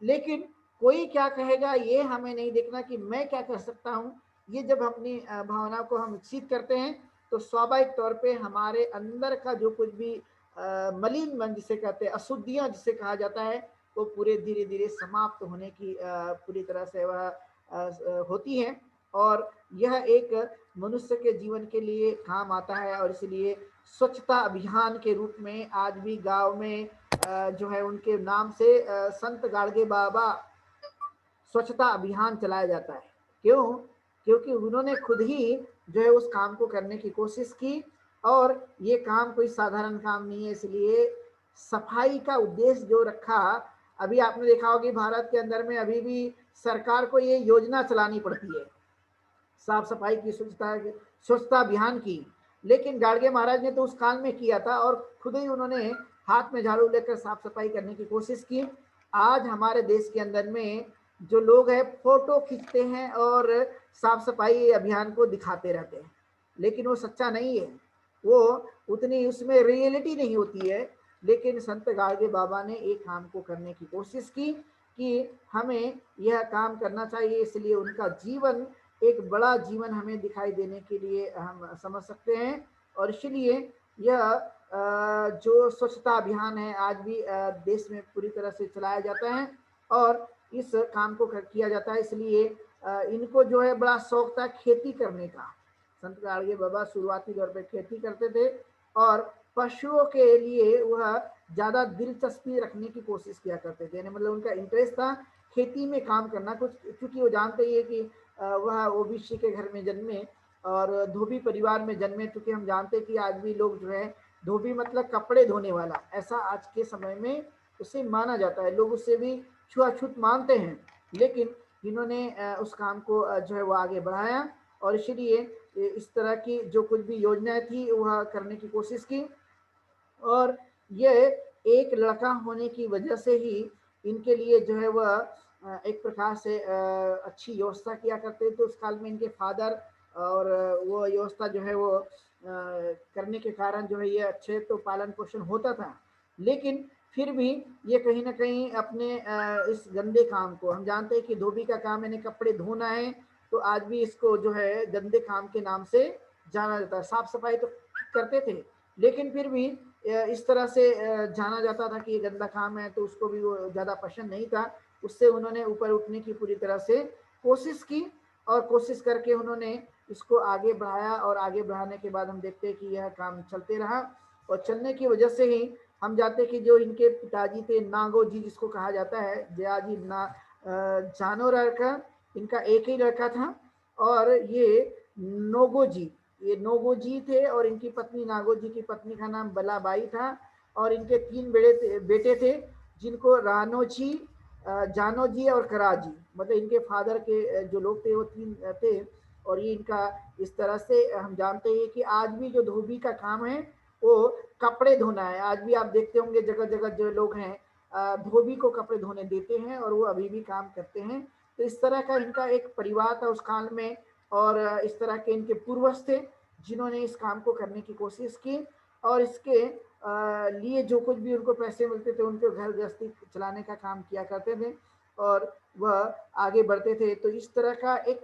लेकिन कोई क्या कहेगा ये हमें नहीं देखना कि मैं क्या कर सकता हूँ। ये जब अपनी भावना को हम विकसित करते हैं तो स्वाभाविक तौर पे हमारे अंदर का जो कुछ भी मलिन मन जिसे कहते हैं, अशुद्धियाँ जिसे कहा जाता है, वो पूरे धीरे-धीरे समाप्त होने की पूरी तरह से वह होती हैं। और यह एक मनुष्य के जीवन के लिए काम आता है और इसलिए स्वच्छता अभियान के रूप में आज भी गाँव में जो है उनके नाम से संत गाड़गे बाबा स्वच्छता अभियान चलाया जाता है। क्यों? क्योंकि उन्होंने खुद ही जो है उस काम को करने की कोशिश की और ये काम कोई साधारण काम नहीं है, इसलिए सफाई का उद्देश्य जो रखा, अभी आपने देखा होगा कि भारत के अंदर में अभी भी सरकार को ये योजना चलानी पड़ती है, साफ सफाई की, स्वच्छता अभियान की। लेकिन गाडगे महाराज ने तो उस काल में किया था और खुद ही उन्होंने हाथ में झाड़ू लेकर साफ सफाई करने की कोशिश की। आज हमारे देश के अंदर में जो लोग हैं फोटो खींचते हैं और साफ सफाई अभियान को दिखाते रहते हैं, लेकिन वो सच्चा नहीं है, वो उतनी उसमें रियलिटी नहीं होती है। लेकिन संत गाडगे बाबा ने एक काम को करने की कोशिश की कि हमें यह काम करना चाहिए, इसलिए उनका जीवन एक बड़ा जीवन हमें दिखाई देने के लिए हम समझ सकते हैं। और इसलिए यह जो स्वच्छता अभियान है आज भी देश में पूरी तरह से चलाया जाता है और इस काम को किया जाता है। इसलिए इनको जो है बड़ा शौक था खेती करने का। संत गाडगे बाबा शुरुआती दौर पे खेती करते थे और पशुओं के लिए वह ज़्यादा दिलचस्पी रखने की कोशिश किया करते थे, यानी मतलब उनका इंटरेस्ट था खेती में काम करना। कुछ क्योंकि वो जानते ही है कि वह ओबीसी के घर में जन्मे और धोबी परिवार में जन्मे, क्योंकि हम जानते हैं कि आज भी लोग जो है धोबी मतलब कपड़े धोने वाला, ऐसा आज के समय में उसे माना जाता है, लोग उससे भी छुआछूत मानते हैं। लेकिन इन्होंने उस काम को जो है वो आगे बढ़ाया और इसीलिए इस तरह की जो कुछ भी योजनाएं थी वह करने की कोशिश की। और ये एक लड़का होने की वजह से ही इनके लिए जो है वह एक प्रकार से अच्छी व्यवस्था किया करते थे उस काल में इनके फादर। और वो व्यवस्था जो है वो करने के कारण जो है ये अच्छे तो पालन पोषण होता था। लेकिन फिर भी ये कहीं ना कहीं अपने इस गंदे काम को, हम जानते हैं कि धोबी का काम यानी कपड़े धोना है, तो आज भी इसको जो है गंदे काम के नाम से जाना जाता है। साफ सफाई तो करते थे लेकिन फिर भी इस तरह से जाना जाता था कि ये गंदा काम है, तो उसको भी वो ज़्यादा पसंद नहीं था। उससे उन्होंने ऊपर उठने की पूरी तरह से कोशिश की और कोशिश करके उन्होंने इसको आगे बढ़ाया और आगे बढ़ाने के बाद हम देखते हैं कि यह काम चलते रहा और चलने की वजह से ही हम जानते हैं कि जो इनके पिताजी थे नागो जी जिसको कहा जाता है, जयाजी ना जानोर का इनका एक ही लड़का था और ये नोगोजी, ये नोगोजी थे और इनकी पत्नी नागोजी की पत्नी का नाम बलाबाई था और इनके तीन बेटे थे जिनको रानोजी, जानोजी और कराजी, मतलब इनके फादर के जो लोग थे वो तीन थे। और ये इनका इस तरह से हम जानते हैं कि आज भी जो धोबी का काम है वो कपड़े धोना है। आज भी आप देखते होंगे जगह जगह जो लोग हैं धोबी को कपड़े धोने देते हैं और वो अभी भी काम करते हैं। तो इस तरह का इनका एक परिवार था उस काल में और इस तरह के इनके पूर्वज थे जिन्होंने इस काम को करने की कोशिश की और इसके लिए जो कुछ भी उनको पैसे मिलते थे उनके घर गृहस्थी चलाने का काम किया करते थे और वह आगे बढ़ते थे। तो इस तरह का एक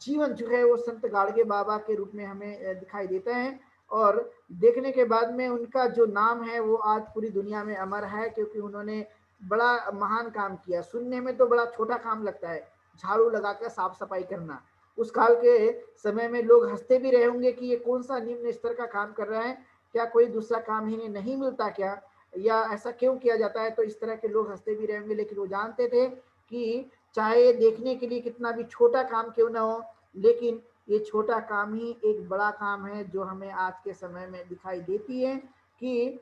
जीवन जो है वो संत गाडगे बाबा के रूप में हमें दिखाई देता है और देखने के बाद में उनका जो नाम है वो आज पूरी दुनिया में अमर है, क्योंकि उन्होंने बड़ा महान काम किया। सुनने में तो बड़ा छोटा काम लगता है झाड़ू लगाकर साफ सफाई करना, उस काल के समय में लोग हंसते भी रहे होंगे कि ये कौन सा निम्न स्तर का काम कर रहा है, क्या कोई दूसरा काम इन्हें नहीं मिलता क्या, या ऐसा क्यों किया जाता है। तो इस तरह के लोग हंसते भी रहे होंगे, लेकिन वो जानते थे कि चाहे देखने के लिए कितना भी छोटा काम क्यों ना हो, लेकिन ये छोटा काम ही एक बड़ा काम है जो हमें आज के समय में दिखाई देती है कि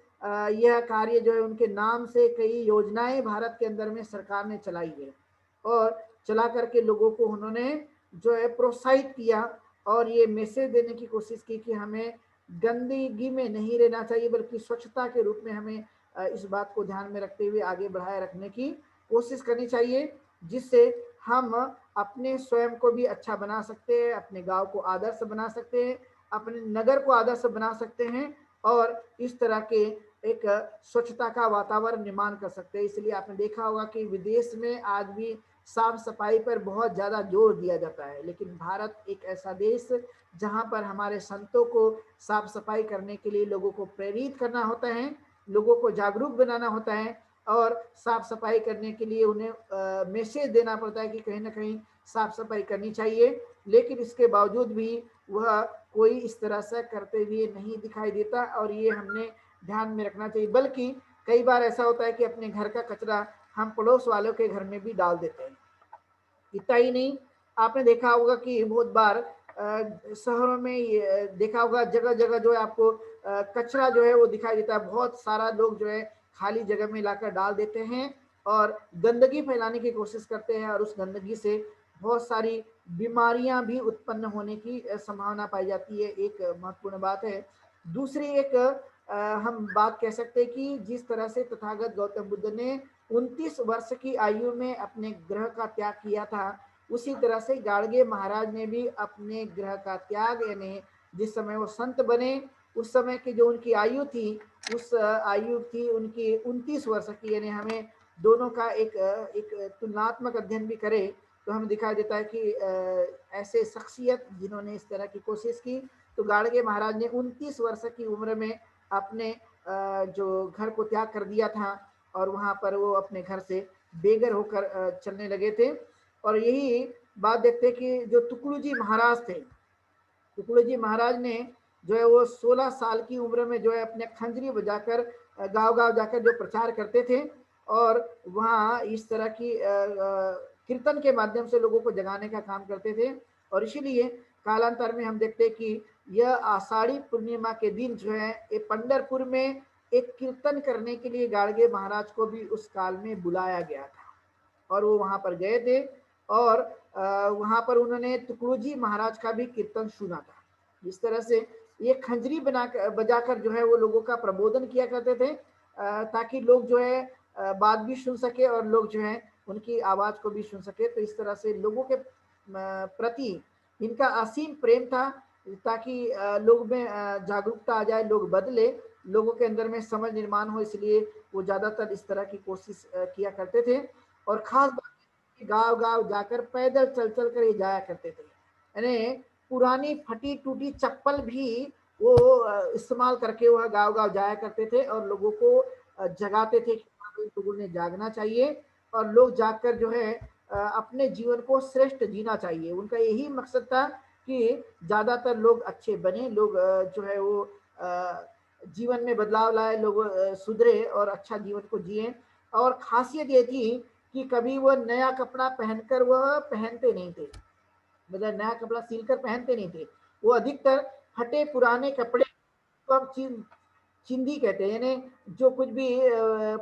यह कार्य जो है उनके नाम से कई योजनाएं भारत के अंदर में सरकार ने चलाई है और चला करके लोगों को उन्होंने जो है प्रोत्साहित किया और ये मैसेज देने की कोशिश की कि हमें गंदगी में नहीं रहना चाहिए बल्कि स्वच्छता के रूप में हमें इस बात को ध्यान में रखते हुए आगे बढ़ाए रखने की कोशिश करनी चाहिए, जिससे हम अपने स्वयं को भी अच्छा बना सकते हैं, अपने गांव को आदर्श बना सकते हैं, अपने नगर को आदर्श बना सकते हैं और इस तरह के एक स्वच्छता का वातावरण निर्माण कर सकते हैं। इसलिए आपने देखा होगा कि विदेश में आज भी साफ सफाई पर बहुत ज़्यादा जोर दिया जाता है, लेकिन भारत एक ऐसा देश जहाँ पर हमारे संतों को साफ सफाई करने के लिए लोगों को प्रेरित करना होता है, लोगों को जागरूक बनाना होता है और साफ सफाई करने के लिए उन्हें मैसेज देना पड़ता है कि कहीं ना कहीं साफ सफाई करनी चाहिए। लेकिन इसके बावजूद भी वह कोई इस तरह से करते हुए नहीं दिखाई देता और ये हमने ध्यान में रखना चाहिए। बल्कि कई बार ऐसा होता है कि अपने घर का कचरा हम पड़ोस वालों के घर में भी डाल देते हैं। इतना ही नहीं, आपने देखा होगा कि बहुत बार शहरों में ये देखा होगा जगह जगह जो है आपको कचरा जो है वो दिखाई देता है। बहुत सारा लोग जो है खाली जगह में लाकर डाल देते हैं और गंदगी फैलाने की कोशिश करते हैं और उस गंदगी से बहुत सारी बीमारियां भी उत्पन्न होने की संभावना पाई जाती है। एक महत्वपूर्ण बात है। दूसरी एक हम बात कह सकते हैं कि जिस तरह से तथागत गौतम बुद्ध ने 29 वर्ष की आयु में अपने ग्रह का त्याग किया था, उसी तरह से गाड़गे महाराज ने भी अपने ग्रह का त्याग, यानी जिस समय वो संत बने उस समय की जो उनकी आयु थी, उस आयु थी उनकी 29 वर्ष की। यानी हमें दोनों का एक तुलनात्मक अध्ययन भी करें तो हमें दिखाई देता है कि ऐसे शख्सियत जिन्होंने इस तरह की कोशिश की, तो गाड़गे महाराज ने 29 वर्ष की उम्र में अपने जो घर को त्याग कर दिया था और वहां पर वो अपने घर से बेघर होकर चलने लगे थे। और यही बात देखते कि जो तुकड़ू जी महाराज थे, तुकड़ू जी महाराज ने जो है वो 16 साल की उम्र में जो है अपने खंजरी बजाकर गांव गांव जाकर जो प्रचार करते थे और वहाँ इस तरह की कीर्तन के माध्यम से लोगों को जगाने का काम करते थे। और इसीलिए कालांतर में हम देखते हैं कि यह आषाढ़ी पूर्णिमा के दिन जो है ये पंढरपुर में एक कीर्तन करने के लिए गाड़गे महाराज को भी उस काल में बुलाया गया था और वो वहां पर गए थे और वहां पर उन्होंने तुकड़ू जी महाराज का भी कीर्तन सुना था। इस तरह से ये खंजरी बजाकर जो है वो लोगों का प्रबोधन किया करते थे ताकि लोग जो है बात भी सुन सके और लोग जो है उनकी आवाज को भी सुन सके। तो इस तरह से लोगों के प्रति इनका असीम प्रेम था ताकि लोग में जागरूकता आ जाए, लोग बदले, लोगों के अंदर में समझ निर्माण हो। इसलिए वो ज्यादातर इस तरह की कोशिश किया करते थे और खास बात गांव गांव जाकर पैदल चल चल कर ये जाया करते थे। यानी पुरानी फटी टूटी चप्पल भी वो इस्तेमाल करके वह गांव गांव जाया करते थे और लोगों को जगाते थे कि लोगों ने जागना चाहिए और लोग जागकर जो है अपने जीवन को श्रेष्ठ जीना चाहिए। उनका यही मकसद था कि ज्यादातर लोग अच्छे बने, लोग जो है वो जीवन में बदलाव लाए, लोग सुधरे और अच्छा जीवन को जिए। और खासियत ये थी कि कभी वह नया कपड़ा पहनकर वह पहनते नहीं थे, मतलब नया कपड़ा सिलकर पहनते नहीं थे। वो अधिकतर फटे पुराने कपड़े को हम चिंदी कहते हैं, यानी जो कुछ भी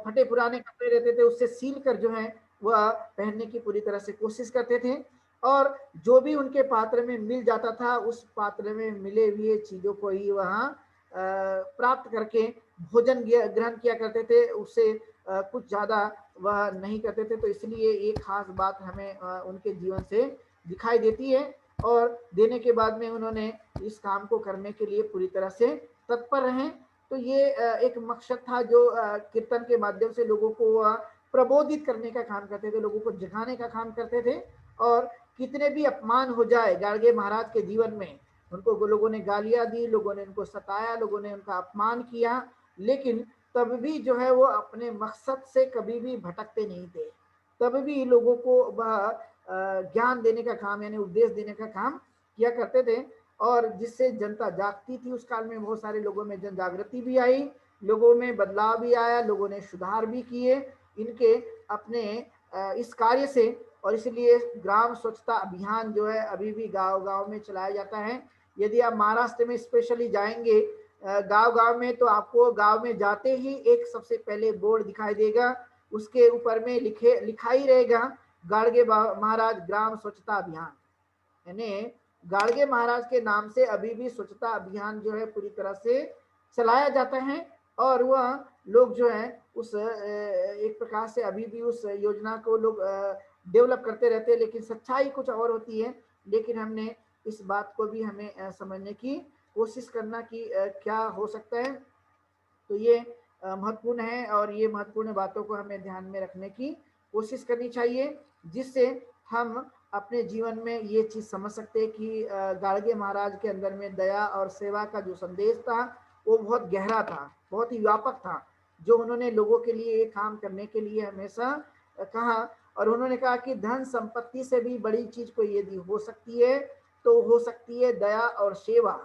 फटे पुराने कपड़े रहते थे उससे सील कर जो है वह पहनने की पूरी तरह से कोशिश करते थे और जो भी उनके पात्र में मिल जाता था उस पात्र में मिले हुए चीजों को ही वहाँ प्राप्त करके भोजन ग्रहण किया करते थे। उससे कुछ ज्यादा वह नहीं करते थे। तो इसलिए एक खास बात हमें उनके जीवन से दिखाई देती है और देने के बाद में उन्होंने इस काम को करने के लिए पूरी तरह से तत्पर रहे। तो ये एक मकसद था जो कीर्तन के माध्यम से लोगों को प्रबोधित करने का काम करते थे, लोगों को जगाने का काम करते थे। और कितने भी अपमान हो जाए गाड़गे महाराज के जीवन में, उनको लोगों ने गालियां दी, लोगों ने उनको सताया, लोगों ने उनका अपमान किया, लेकिन तब भी जो है वो अपने मकसद से कभी भी भटकते नहीं थे। तब भी लोगों को वह ज्ञान देने का काम, यानी उपदेश देने का काम किया करते थे और जिससे जनता जागती थी। उस काल में बहुत सारे लोगों में जन जागृति भी आई, लोगों में बदलाव भी आया, लोगों ने सुधार भी किए इनके अपने इस कार्य से। और इसलिए ग्राम स्वच्छता अभियान जो है अभी भी गांव गांव में चलाया जाता है। यदि आप महाराष्ट्र में स्पेशली जाएंगे गांव गांव में, तो आपको गांव में जाते ही एक सबसे पहले बोर्ड दिखाई देगा, उसके ऊपर में लिखा ही रहेगा गाड़गे महाराज ग्राम स्वच्छता अभियान। यानी गाड़गे महाराज के नाम से अभी भी स्वच्छता अभियान जो है पूरी तरह से चलाया जाता है और वह लोग जो है उस एक प्रकार से अभी भी उस योजना को लोग डेवलप करते रहते हैं। लेकिन सच्चाई कुछ और होती है। लेकिन हमने इस बात को भी हमें समझने की कोशिश करना कि क्या हो सकता है। तो ये महत्वपूर्ण है और ये महत्वपूर्ण बातों को हमें ध्यान में रखने की कोशिश करनी चाहिए, जिससे हम अपने जीवन में ये चीज़ समझ सकते हैं कि गाडगे महाराज के अंदर में दया और सेवा का जो संदेश था, वो बहुत गहरा था, बहुत ही व्यापक था, जो उन्होंने लोगों के लिए ये काम करने के लिए हमेशा कहा। और उन्होंने कहा कि धन संपत्ति से भी बड़ी चीज़ कोई यदि हो सकती है, तो हो सकती है दया और सेवा।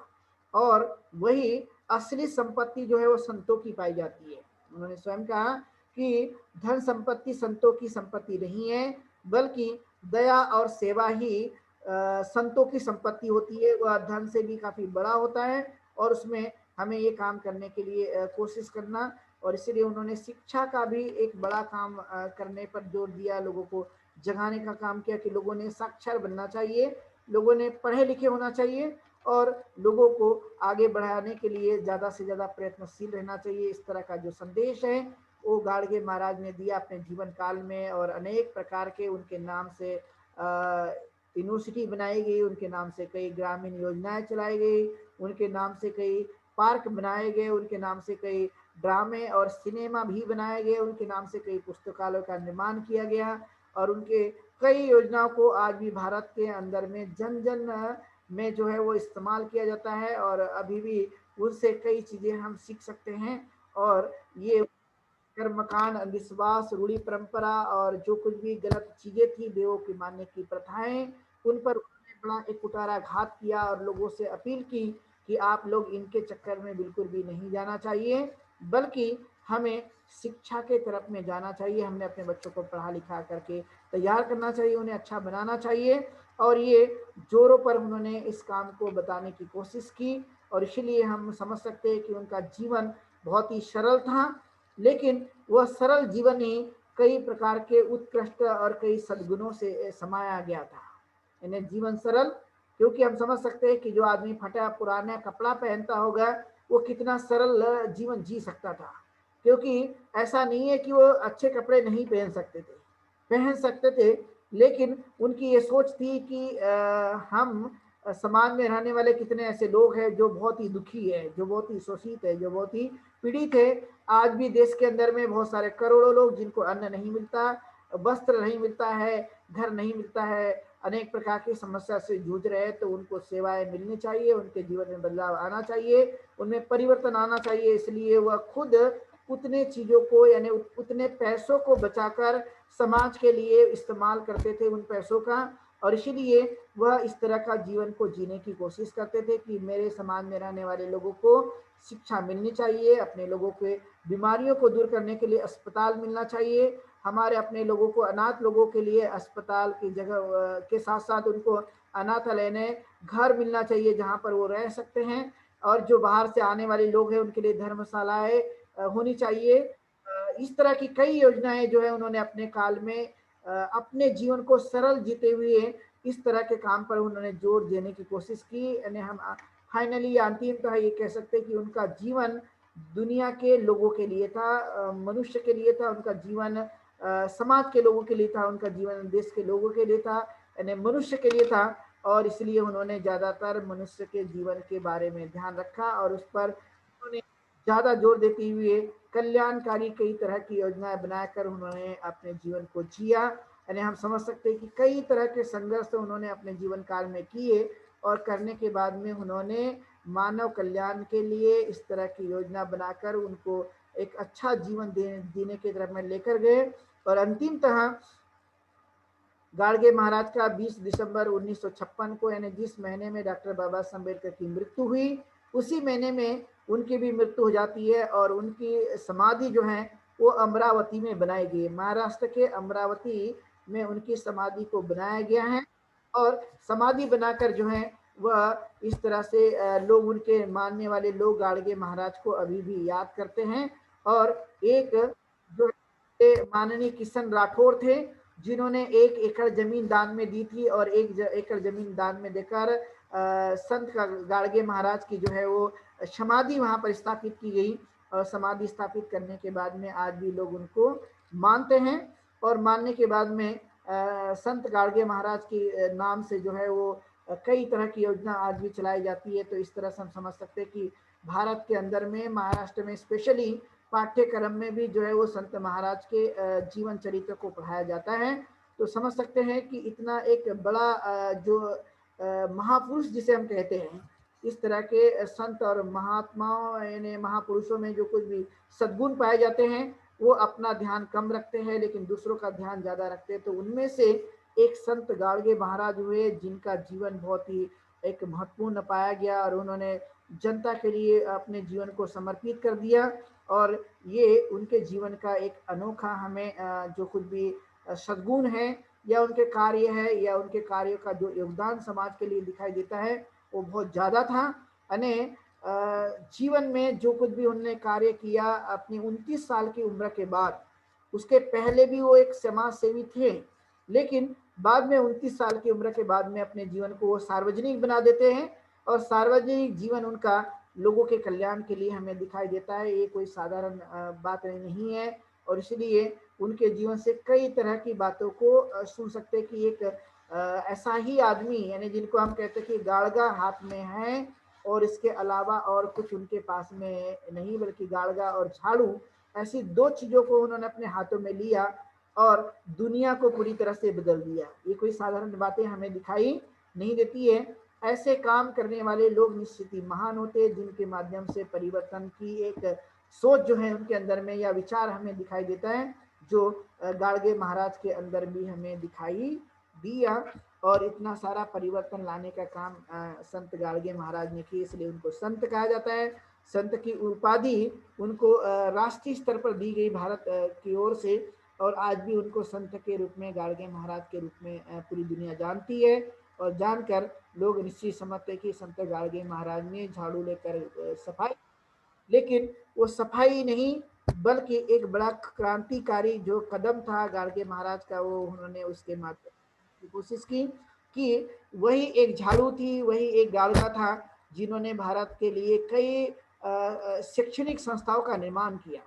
और वही असली संपत्ति जो है वो संतों की पाई जाती है। उन्होंने स्वयं कहा कि धन संपत्ति संतों की संपत्ति नहीं है, बल्कि दया और सेवा ही संतों की संपत्ति होती है। वह धन से भी काफ़ी बड़ा होता है और उसमें हमें ये काम करने के लिए कोशिश करना। और इसीलिए उन्होंने शिक्षा का भी एक बड़ा काम करने पर जोर दिया, लोगों को जगाने का काम किया कि लोगों ने साक्षर बनना चाहिए, लोगों ने पढ़े लिखे होना चाहिए और लोगों को आगे बढ़ाने के लिए ज़्यादा से ज़्यादा प्रयत्नशील रहना चाहिए। इस तरह का जो संदेश है वो गाडगे महाराज ने दिया अपने जीवन काल में। और अनेक प्रकार के उनके नाम से यूनिवर्सिटी बनाई गई, उनके नाम से कई ग्रामीण योजनाएं चलाई गई, उनके नाम से कई पार्क बनाए गए, उनके नाम से कई ड्रामे और सिनेमा भी बनाए गए, उनके नाम से कई पुस्तकालयों का निर्माण किया गया। और उनके कई योजनाओं को आज भी भारत के अंदर में जन जन में जो है वो इस्तेमाल किया जाता है और अभी भी उनसे कई चीज़ें हम सीख सकते हैं। और ये कर्मकांड, अंधविश्वास, रूढ़ी परंपरा और जो कुछ भी गलत चीज़ें थी, देवों की मानने की प्रथाएं, उन पर उन्होंने बड़ा एक कुठाराघात किया और लोगों से अपील की कि आप लोग इनके चक्कर में बिल्कुल भी नहीं जाना चाहिए, बल्कि हमें शिक्षा के तरफ में जाना चाहिए। हमने अपने बच्चों को पढ़ा लिखा करके तैयार करना चाहिए, उन्हें अच्छा बनाना चाहिए। और ये जोरों पर उन्होंने इस काम को बताने की कोशिश की और इसीलिए हम समझ सकते हैं कि उनका जीवन बहुत ही सरल था, लेकिन वह सरल जीवन ही कई प्रकार के उत्कृष्ट और कई सद्गुणों से समाया गया था। यानी जीवन सरल, क्योंकि हम समझ सकते हैं कि जो आदमी फटा पुराना कपड़ा पहनता होगा, वो कितना सरल जीवन जी सकता था। क्योंकि ऐसा नहीं है कि वो अच्छे कपड़े नहीं पहन सकते थे, पहन सकते थे, लेकिन उनकी ये सोच थी कि हम समाज में रहने वाले कितने ऐसे लोग हैं जो बहुत ही दुखी है, जो बहुत ही शोषित है, जो बहुत ही पीड़ित है। आज भी देश के अंदर में बहुत सारे करोड़ों लोग जिनको अन्न नहीं मिलता, वस्त्र नहीं मिलता है, घर नहीं मिलता है, अनेक प्रकार की समस्या से जूझ रहे हैं। तो उनको सेवाएं मिलनी चाहिए, उनके जीवन में बदलाव आना चाहिए, उनमें परिवर्तन आना चाहिए। इसलिए वह खुद उतने चीज़ों को यानी उतने पैसों को बचाकर समाज के लिए इस्तेमाल करते थे उन पैसों का। और इसीलिए वह इस तरह का जीवन को जीने की कोशिश करते थे कि मेरे समाज में रहने वाले लोगों को शिक्षा मिलनी चाहिए, अपने लोगों के बीमारियों को दूर करने के लिए अस्पताल मिलना चाहिए, हमारे अपने लोगों को, अनाथ लोगों के लिए अस्पताल की जगह के साथ साथ उनको अनाथालय में घर मिलना चाहिए जहाँ पर वो रह सकते हैं। और जो बाहर से आने वाले लोग हैं उनके लिए धर्मशालाएं होनी चाहिए। इस तरह की कई योजनाएं जो है उन्होंने अपने काल में अपने जीवन को सरल जीते हुए इस तरह के काम पर उन्होंने जोर देने की कोशिश की। यानी हम फाइनली अंतिमतः ये कह सकते हैं कि उनका जीवन दुनिया के लोगों के लिए था, मनुष्य के लिए था, उनका जीवन समाज के लोगों के लिए था, उनका जीवन देश के लोगों के लिए था, यानी मनुष्य के लिए था। और इसलिए उन्होंने ज़्यादातर मनुष्य के जीवन के बारे में ध्यान रखा और उस पर उन्होंने ज़्यादा जोर देते हुए कल्याणकारी कई तरह की योजनाएं बनाकर उन्होंने अपने जीवन को जिया। यानी हम समझ सकते हैं कि कई तरह के संघर्ष उन्होंने अपने जीवन काल में किए और करने के बाद में उन्होंने मानव कल्याण के लिए इस तरह की योजना बनाकर उनको एक अच्छा जीवन जीने की तरफ में लेकर गए। और अंतिमतः गाडगे महाराज का 20 दिसंबर 1956 को यानी जिस महीने में डॉक्टर बाबा साहब अम्बेडकर की मृत्यु हुई, उसी महीने में उनकी भी मृत्यु हो जाती है और उनकी समाधि जो है वो अमरावती में बनाई गई है। महाराष्ट्र के अमरावती में उनकी समाधि को बनाया गया है। और समाधि बनाकर जो है वह इस तरह से लोग, उनके मानने वाले लोग गाडगे महाराज को अभी भी याद करते हैं। और एक जो माननीय किशन राठौर थे, जिन्होंने 1 एकड़ जमीन दान में दी थी और 1 एकड़ जमीन दान में देकर संत गाडगे महाराज की जो है वो समाधि वहां पर स्थापित की गई। और समाधि स्थापित करने के बाद में आज भी लोग उनको मानते हैं और मानने के बाद में संत गाडगे महाराज के नाम से जो है वो कई तरह की योजना आज भी चलाई जाती है। तो इस तरह से हम समझ सकते हैं कि भारत के अंदर में, महाराष्ट्र में स्पेशली पाठ्यक्रम में भी जो है वो संत महाराज के जीवन चरित्र को पढ़ाया जाता है। तो समझ सकते हैं कि इतना एक बड़ा जो महापुरुष जिसे हम कहते हैं, इस तरह के संत और महात्माओं यानी महापुरुषों में जो कुछ भी सद्गुण पाए जाते हैं, वो अपना ध्यान कम रखते हैं लेकिन दूसरों का ध्यान ज़्यादा रखते हैं। तो उनमें से एक संत गाड़गे महाराज हुए जिनका जीवन बहुत ही एक महत्वपूर्ण पाया गया और उन्होंने जनता के लिए अपने जीवन को समर्पित कर दिया। और ये उनके जीवन का एक अनोखा हमें जो कुछ भी सद्गुण है या उनके कार्य है या उनके कार्यों का जो योगदान समाज के लिए दिखाई देता है, वो बहुत ज़्यादा था। यानी जीवन में जो कुछ भी उन्होंने कार्य किया अपनी 29 साल की उम्र के बाद, उसके पहले भी वो एक समाज सेवी थे, लेकिन बाद में 29 साल की उम्र के बाद में अपने जीवन को वो सार्वजनिक बना देते हैं और सार्वजनिक जीवन उनका लोगों के कल्याण के लिए हमें दिखाई देता है। ये कोई साधारण बात नहीं है और इसलिए उनके जीवन से कई तरह की बातों को सुन सकते हैं कि एक ऐसा ही आदमी यानी जिनको हम कहते हैं कि गाड़गा हाथ में है और इसके अलावा और कुछ उनके पास में नहीं, बल्कि गाड़गा और झाड़ू, ऐसी दो चीजों को उन्होंने अपने हाथों में लिया और दुनिया को पूरी तरह से बदल दिया। ये कोई साधारण बातें हमें दिखाई नहीं देती है। ऐसे काम करने वाले लोग निश्चित ही महान होते हैं जिनके माध्यम से परिवर्तन की एक सोच जो है उनके अंदर में या विचार हमें दिखाई देता है, जो गाड़गे महाराज के अंदर भी हमें दिखाई दिया। और इतना सारा परिवर्तन लाने का काम संत गाड़गे महाराज ने किया, इसलिए उनको संत कहा जाता है। संत की उपाधि उनको राष्ट्रीय स्तर पर दी गई भारत की ओर से और आज भी उनको संत के रूप में गाड़गे महाराज के रूप में पूरी दुनिया जानती है। और जानकर लोग निश्चित समझते कि संत गाड़गे महाराज ने झाड़ू लेकर सफाई, लेकिन वो सफाई नहीं बल्कि एक बड़ा क्रांतिकारी जो कदम था गाड़गे महाराज का, वो उन्होंने उसके माध्यम की कोशिश की कि वही एक झाड़ू थी, वही एक गाड़गा था जिन्होंने भारत के लिए कई शैक्षणिक संस्थाओं का निर्माण किया।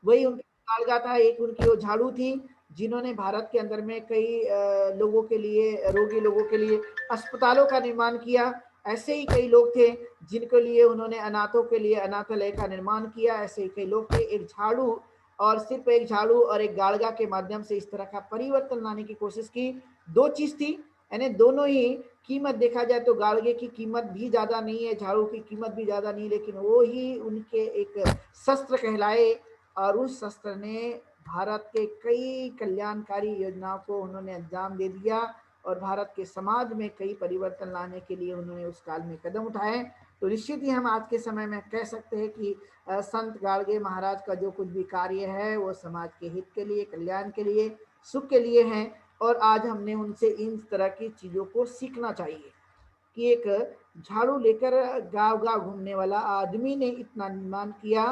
वही उनका गाड़गा था, एक उनकी वो झाड़ू थी जिन्होंने भारत के अंदर में कई लोगों के लिए, रोगी लोगों के लिए अस्पतालों का निर्माण किया। ऐसे ही कई लोग थे जिनके लिए उन्होंने अनाथों के लिए अनाथालय का निर्माण किया। ऐसे ही कई लोग थे। एक झाड़ू और सिर्फ एक झाड़ू और एक गाड़गा के माध्यम से इस तरह का परिवर्तन लाने की कोशिश की। दो चीज थी, यानी दोनों ही कीमत देखा जाए तो गाड़गे की कीमत भी ज्यादा नहीं है, झाड़ू की कीमत भी ज्यादा नहीं, लेकिन वो ही उनके एक शस्त्र कहलाए और उस शस्त्र ने भारत के कई कल्याणकारी योजनाओं को उन्होंने अंजाम दे दिया और भारत के समाज में कई परिवर्तन लाने के लिए उन्होंने उस काल में कदम उठाए। तो निश्चित ही हम आज के समय में कह सकते हैं कि संत गाड़गे महाराज का जो कुछ भी कार्य है वो समाज के हित के लिए, कल्याण के लिए, सुख के लिए है। और आज हमने उनसे इन तरह की चीजों को सीखना चाहिए कि एक झाड़ू लेकर गांव गांव घूमने वाला आदमी ने इतना निर्माण किया,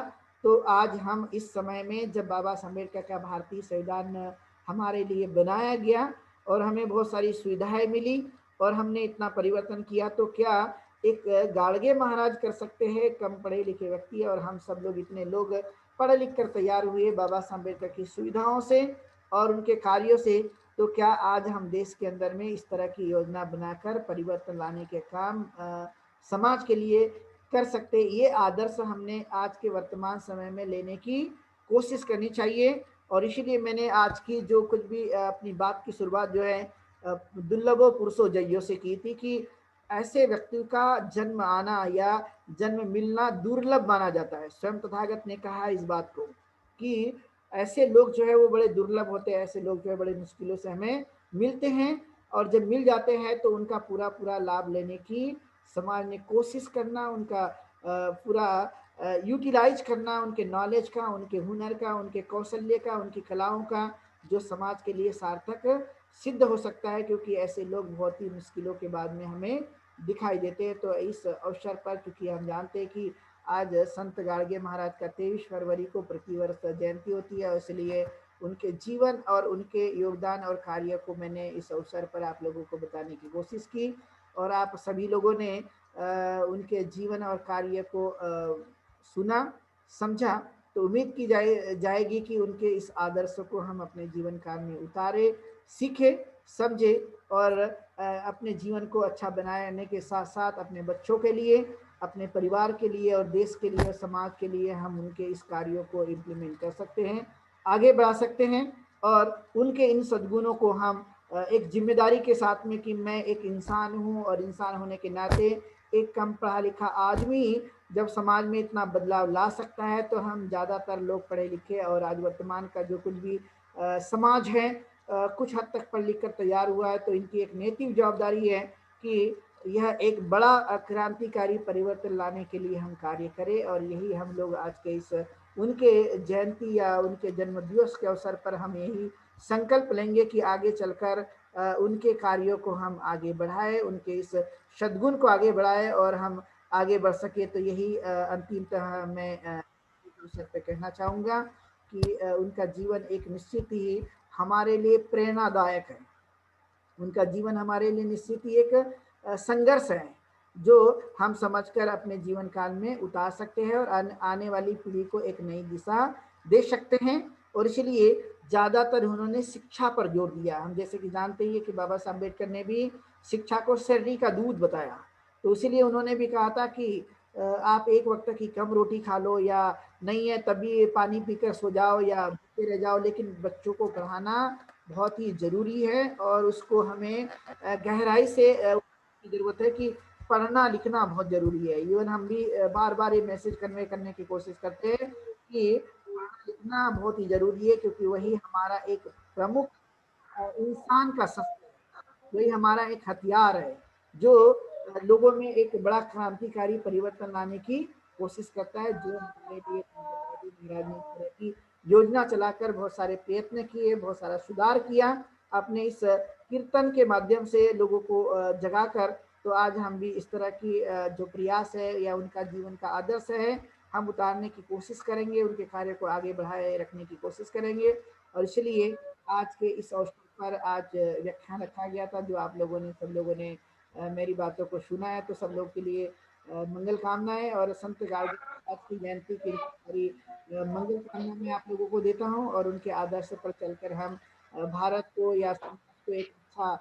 तो आज हम इस समय में जब बाबा साहब अम्बेडकर का भारतीय संविधान हमारे लिए बनाया गया और हमें बहुत सारी सुविधाएं मिली और हमने इतना परिवर्तन किया, तो क्या एक गाड़गे महाराज कर सकते हैं, कम पढ़े लिखे व्यक्ति, और हम सब लोग इतने लोग पढ़ लिख कर तैयार हुए बाबा साहब अम्बेडकर की सुविधाओं से और उनके कार्यों से, तो क्या आज हम देश के अंदर में इस तरह की योजना बनाकर परिवर्तन लाने के काम समाज के लिए कर सकते? ये आदर्श हमने आज के वर्तमान समय में लेने की कोशिश करनी चाहिए। और इसीलिए मैंने आज की जो कुछ भी अपनी बात की शुरुआत जो है दुर्लभो पुरुषो जयो से की थी कि ऐसे व्यक्ति का जन्म आना या जन्म मिलना दुर्लभ माना जाता है। स्वयं तथागत ने कहा इस बात को कि ऐसे लोग जो है वो बड़े दुर्लभ होते हैं, ऐसे लोग जो है बड़े मुश्किलों से हमें मिलते हैं और जब मिल जाते हैं तो उनका पूरा पूरा लाभ लेने की समाज ने कोशिश करना, उनका पूरा यूटिलाइज करना, उनके नॉलेज का, उनके हुनर का, उनके कौशल्य का, उनकी कलाओं का, जो समाज के लिए सार्थक सिद्ध हो सकता है, क्योंकि ऐसे लोग बहुत ही मुश्किलों के बाद में हमें दिखाई देते हैं। तो इस अवसर पर क्योंकि हम जानते हैं कि आज संत गाड़गे महाराज का 23 फरवरी को प्रतिवर्ष जयंती होती है, इसलिए उनके जीवन और उनके योगदान और कार्य को मैंने इस अवसर पर आप लोगों को बताने की कोशिश की और आप सभी लोगों ने उनके जीवन और कार्य को सुना, समझा। तो उम्मीद की जाएगी कि उनके इस आदर्श को हम अपने जीवन काल में उतारे, सीखे, समझे और अपने जीवन को अच्छा बनाने के साथ साथ अपने बच्चों के लिए, अपने परिवार के लिए और देश के लिए और समाज के लिए हम उनके इस कार्यों को इम्प्लीमेंट कर सकते हैं, आगे बढ़ा सकते हैं। और उनके इन सद्गुणों को हम एक जिम्मेदारी के साथ में कि मैं एक इंसान हूँ और इंसान होने के नाते एक कम पढ़ा लिखा आदमी जब समाज में इतना बदलाव ला सकता है, तो हम ज़्यादातर लोग पढ़े लिखे और आज वर्तमान का जो कुछ भी समाज है कुछ हद तक पढ़ लिख कर तैयार हुआ है, तो इनकी एक नैतिक जवाबदारी है कि यह एक बड़ा क्रांतिकारी परिवर्तन लाने के लिए हम कार्य करें। और यही हम लोग आज के इस उनके जयंती या उनके जन्म दिवस के अवसर पर हम यही संकल्प लेंगे कि आगे चलकर उनके कार्यों को हम आगे बढ़ाएं, उनके इस सद्गुण को आगे बढ़ाएं और हम आगे बढ़ सके। तो यही अंतिमतः मैं इस अवसर पे कहना चाहूँगा कि उनका जीवन एक निश्चित ही हमारे लिए प्रेरणादायक है। उनका जीवन हमारे लिए निश्चित ही एक संघर्ष है जो हम समझकर अपने जीवन काल में उतार सकते हैं और आने वाली पीढ़ी को एक नई दिशा दे सकते हैं। और इसलिए ज़्यादातर उन्होंने शिक्षा पर जोर दिया। हम जैसे कि जानते ही है कि बाबा साहब अम्बेडकर ने भी शिक्षा को शरीर का दूध बताया, तो इसीलिए उन्होंने भी कहा था कि आप एक वक्त की कम रोटी खा लो या नहीं है तभी पानी पीकर सो जाओ या भूखे रह जाओ, लेकिन बच्चों को पढ़ाना बहुत ही ज़रूरी है और उसको हमें गहराई से की ज़रूरत है कि पढ़ना लिखना बहुत ज़रूरी है। इवन हम भी बार बार ये मैसेज कन्वे करने की कोशिश करते हैं कि पढ़ना लिखना बहुत ही ज़रूरी है, क्योंकि वही हमारा एक प्रमुख इंसान का शस्त्र है, वही हमारा एक हथियार है जो लोगों में एक बड़ा क्रांतिकारी परिवर्तन लाने की कोशिश करता है। जो हमारे लिए महाराज ने इस तरह की योजना चलाकर बहुत सारे प्रयत्न किए, बहुत सारा सुधार किया अपने इस कीर्तन के माध्यम से लोगों को जगाकर। तो आज हम भी इस तरह की जो प्रयास है या उनका जीवन का आदर्श है हम उतारने की कोशिश करेंगे, उनके कार्य को आगे बढ़ाए रखने की कोशिश करेंगे। और इसलिए आज के इस अवसर पर आज व्याख्यान रखा गया था, जो आप लोगों ने सब लोगों ने मेरी बातों को सुना है, तो सब लोग के लिए मंगल कामनाएं। और संत गार्गी की जयंती की सारी मंगल कामना मैं आप लोगों को देता हूँ और उनके आदर्श पर चलकर हम भारत को या समाज को एक अच्छा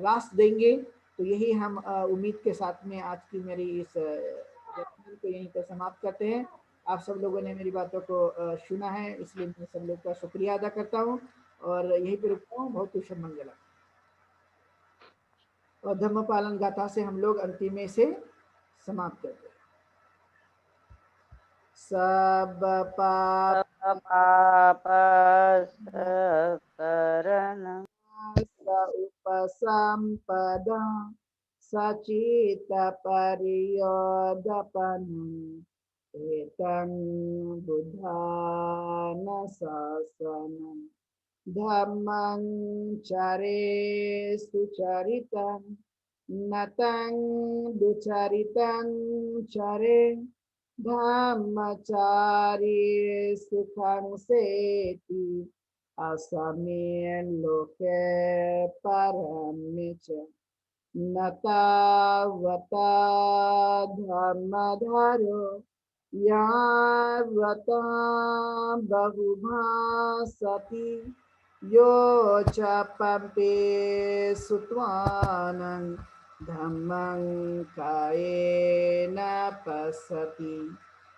राष्ट्र देंगे। तो यही हम उम्मीद के साथ में आज की मेरी इस व्याख्यान को यहीं पर समाप्त करते हैं। आप सब लोगों ने मेरी बातों को सुना है, इसलिए मैं सब लोग का शुक्रिया अदा करता हूँ और यहीं पर रुकता हूँ। बहुत कुछ मंगल। और धर्म पालन गाथा से हम लोग अंतिम में से समाप्त करते हैं। सब पाप पापस्करण उपसंपदा सचित परियोदपनम् एतं बुद्धान शासनम् धम्मं चरे सुचरितं नतं दुचरितं चरे धम्मचारी सुखं सेति असमेन लोके परम च न तावता धर्मधारो यावता बहुभासति यो च पम्पे सुत्वानं धम्मं कायेन पश्यति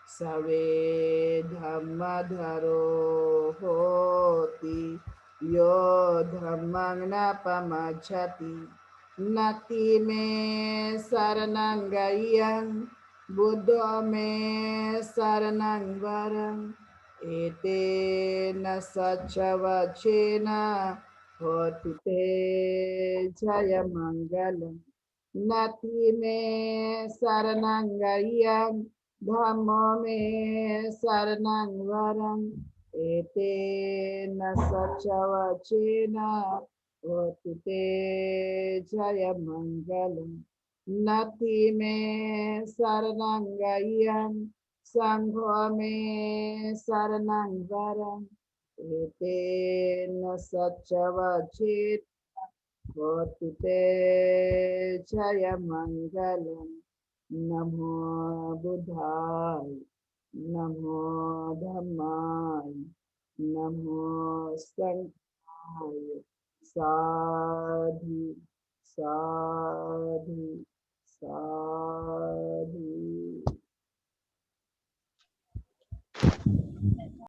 सवे धर्मधरो होति यो धम्मं न पमच्छति नति मे शरणं गय्यं बुद्धो मे शरणं वरम् एतेन सच्चवचेन होतु ते जयमङ्गलम् नति मे शरणं गय्यं धम्मो मे शरणं वरम् एतेन सच्चवचेन होतु ते जयमङ्गलम् नति मे शरणं गय्यं संघो मे शरणं वरम् एतेन सच्चवचेन होतु ते जयमङ्गलम् नमो बुद्धाय नमो धम्माय नमो संघाय साधु साधु साधु।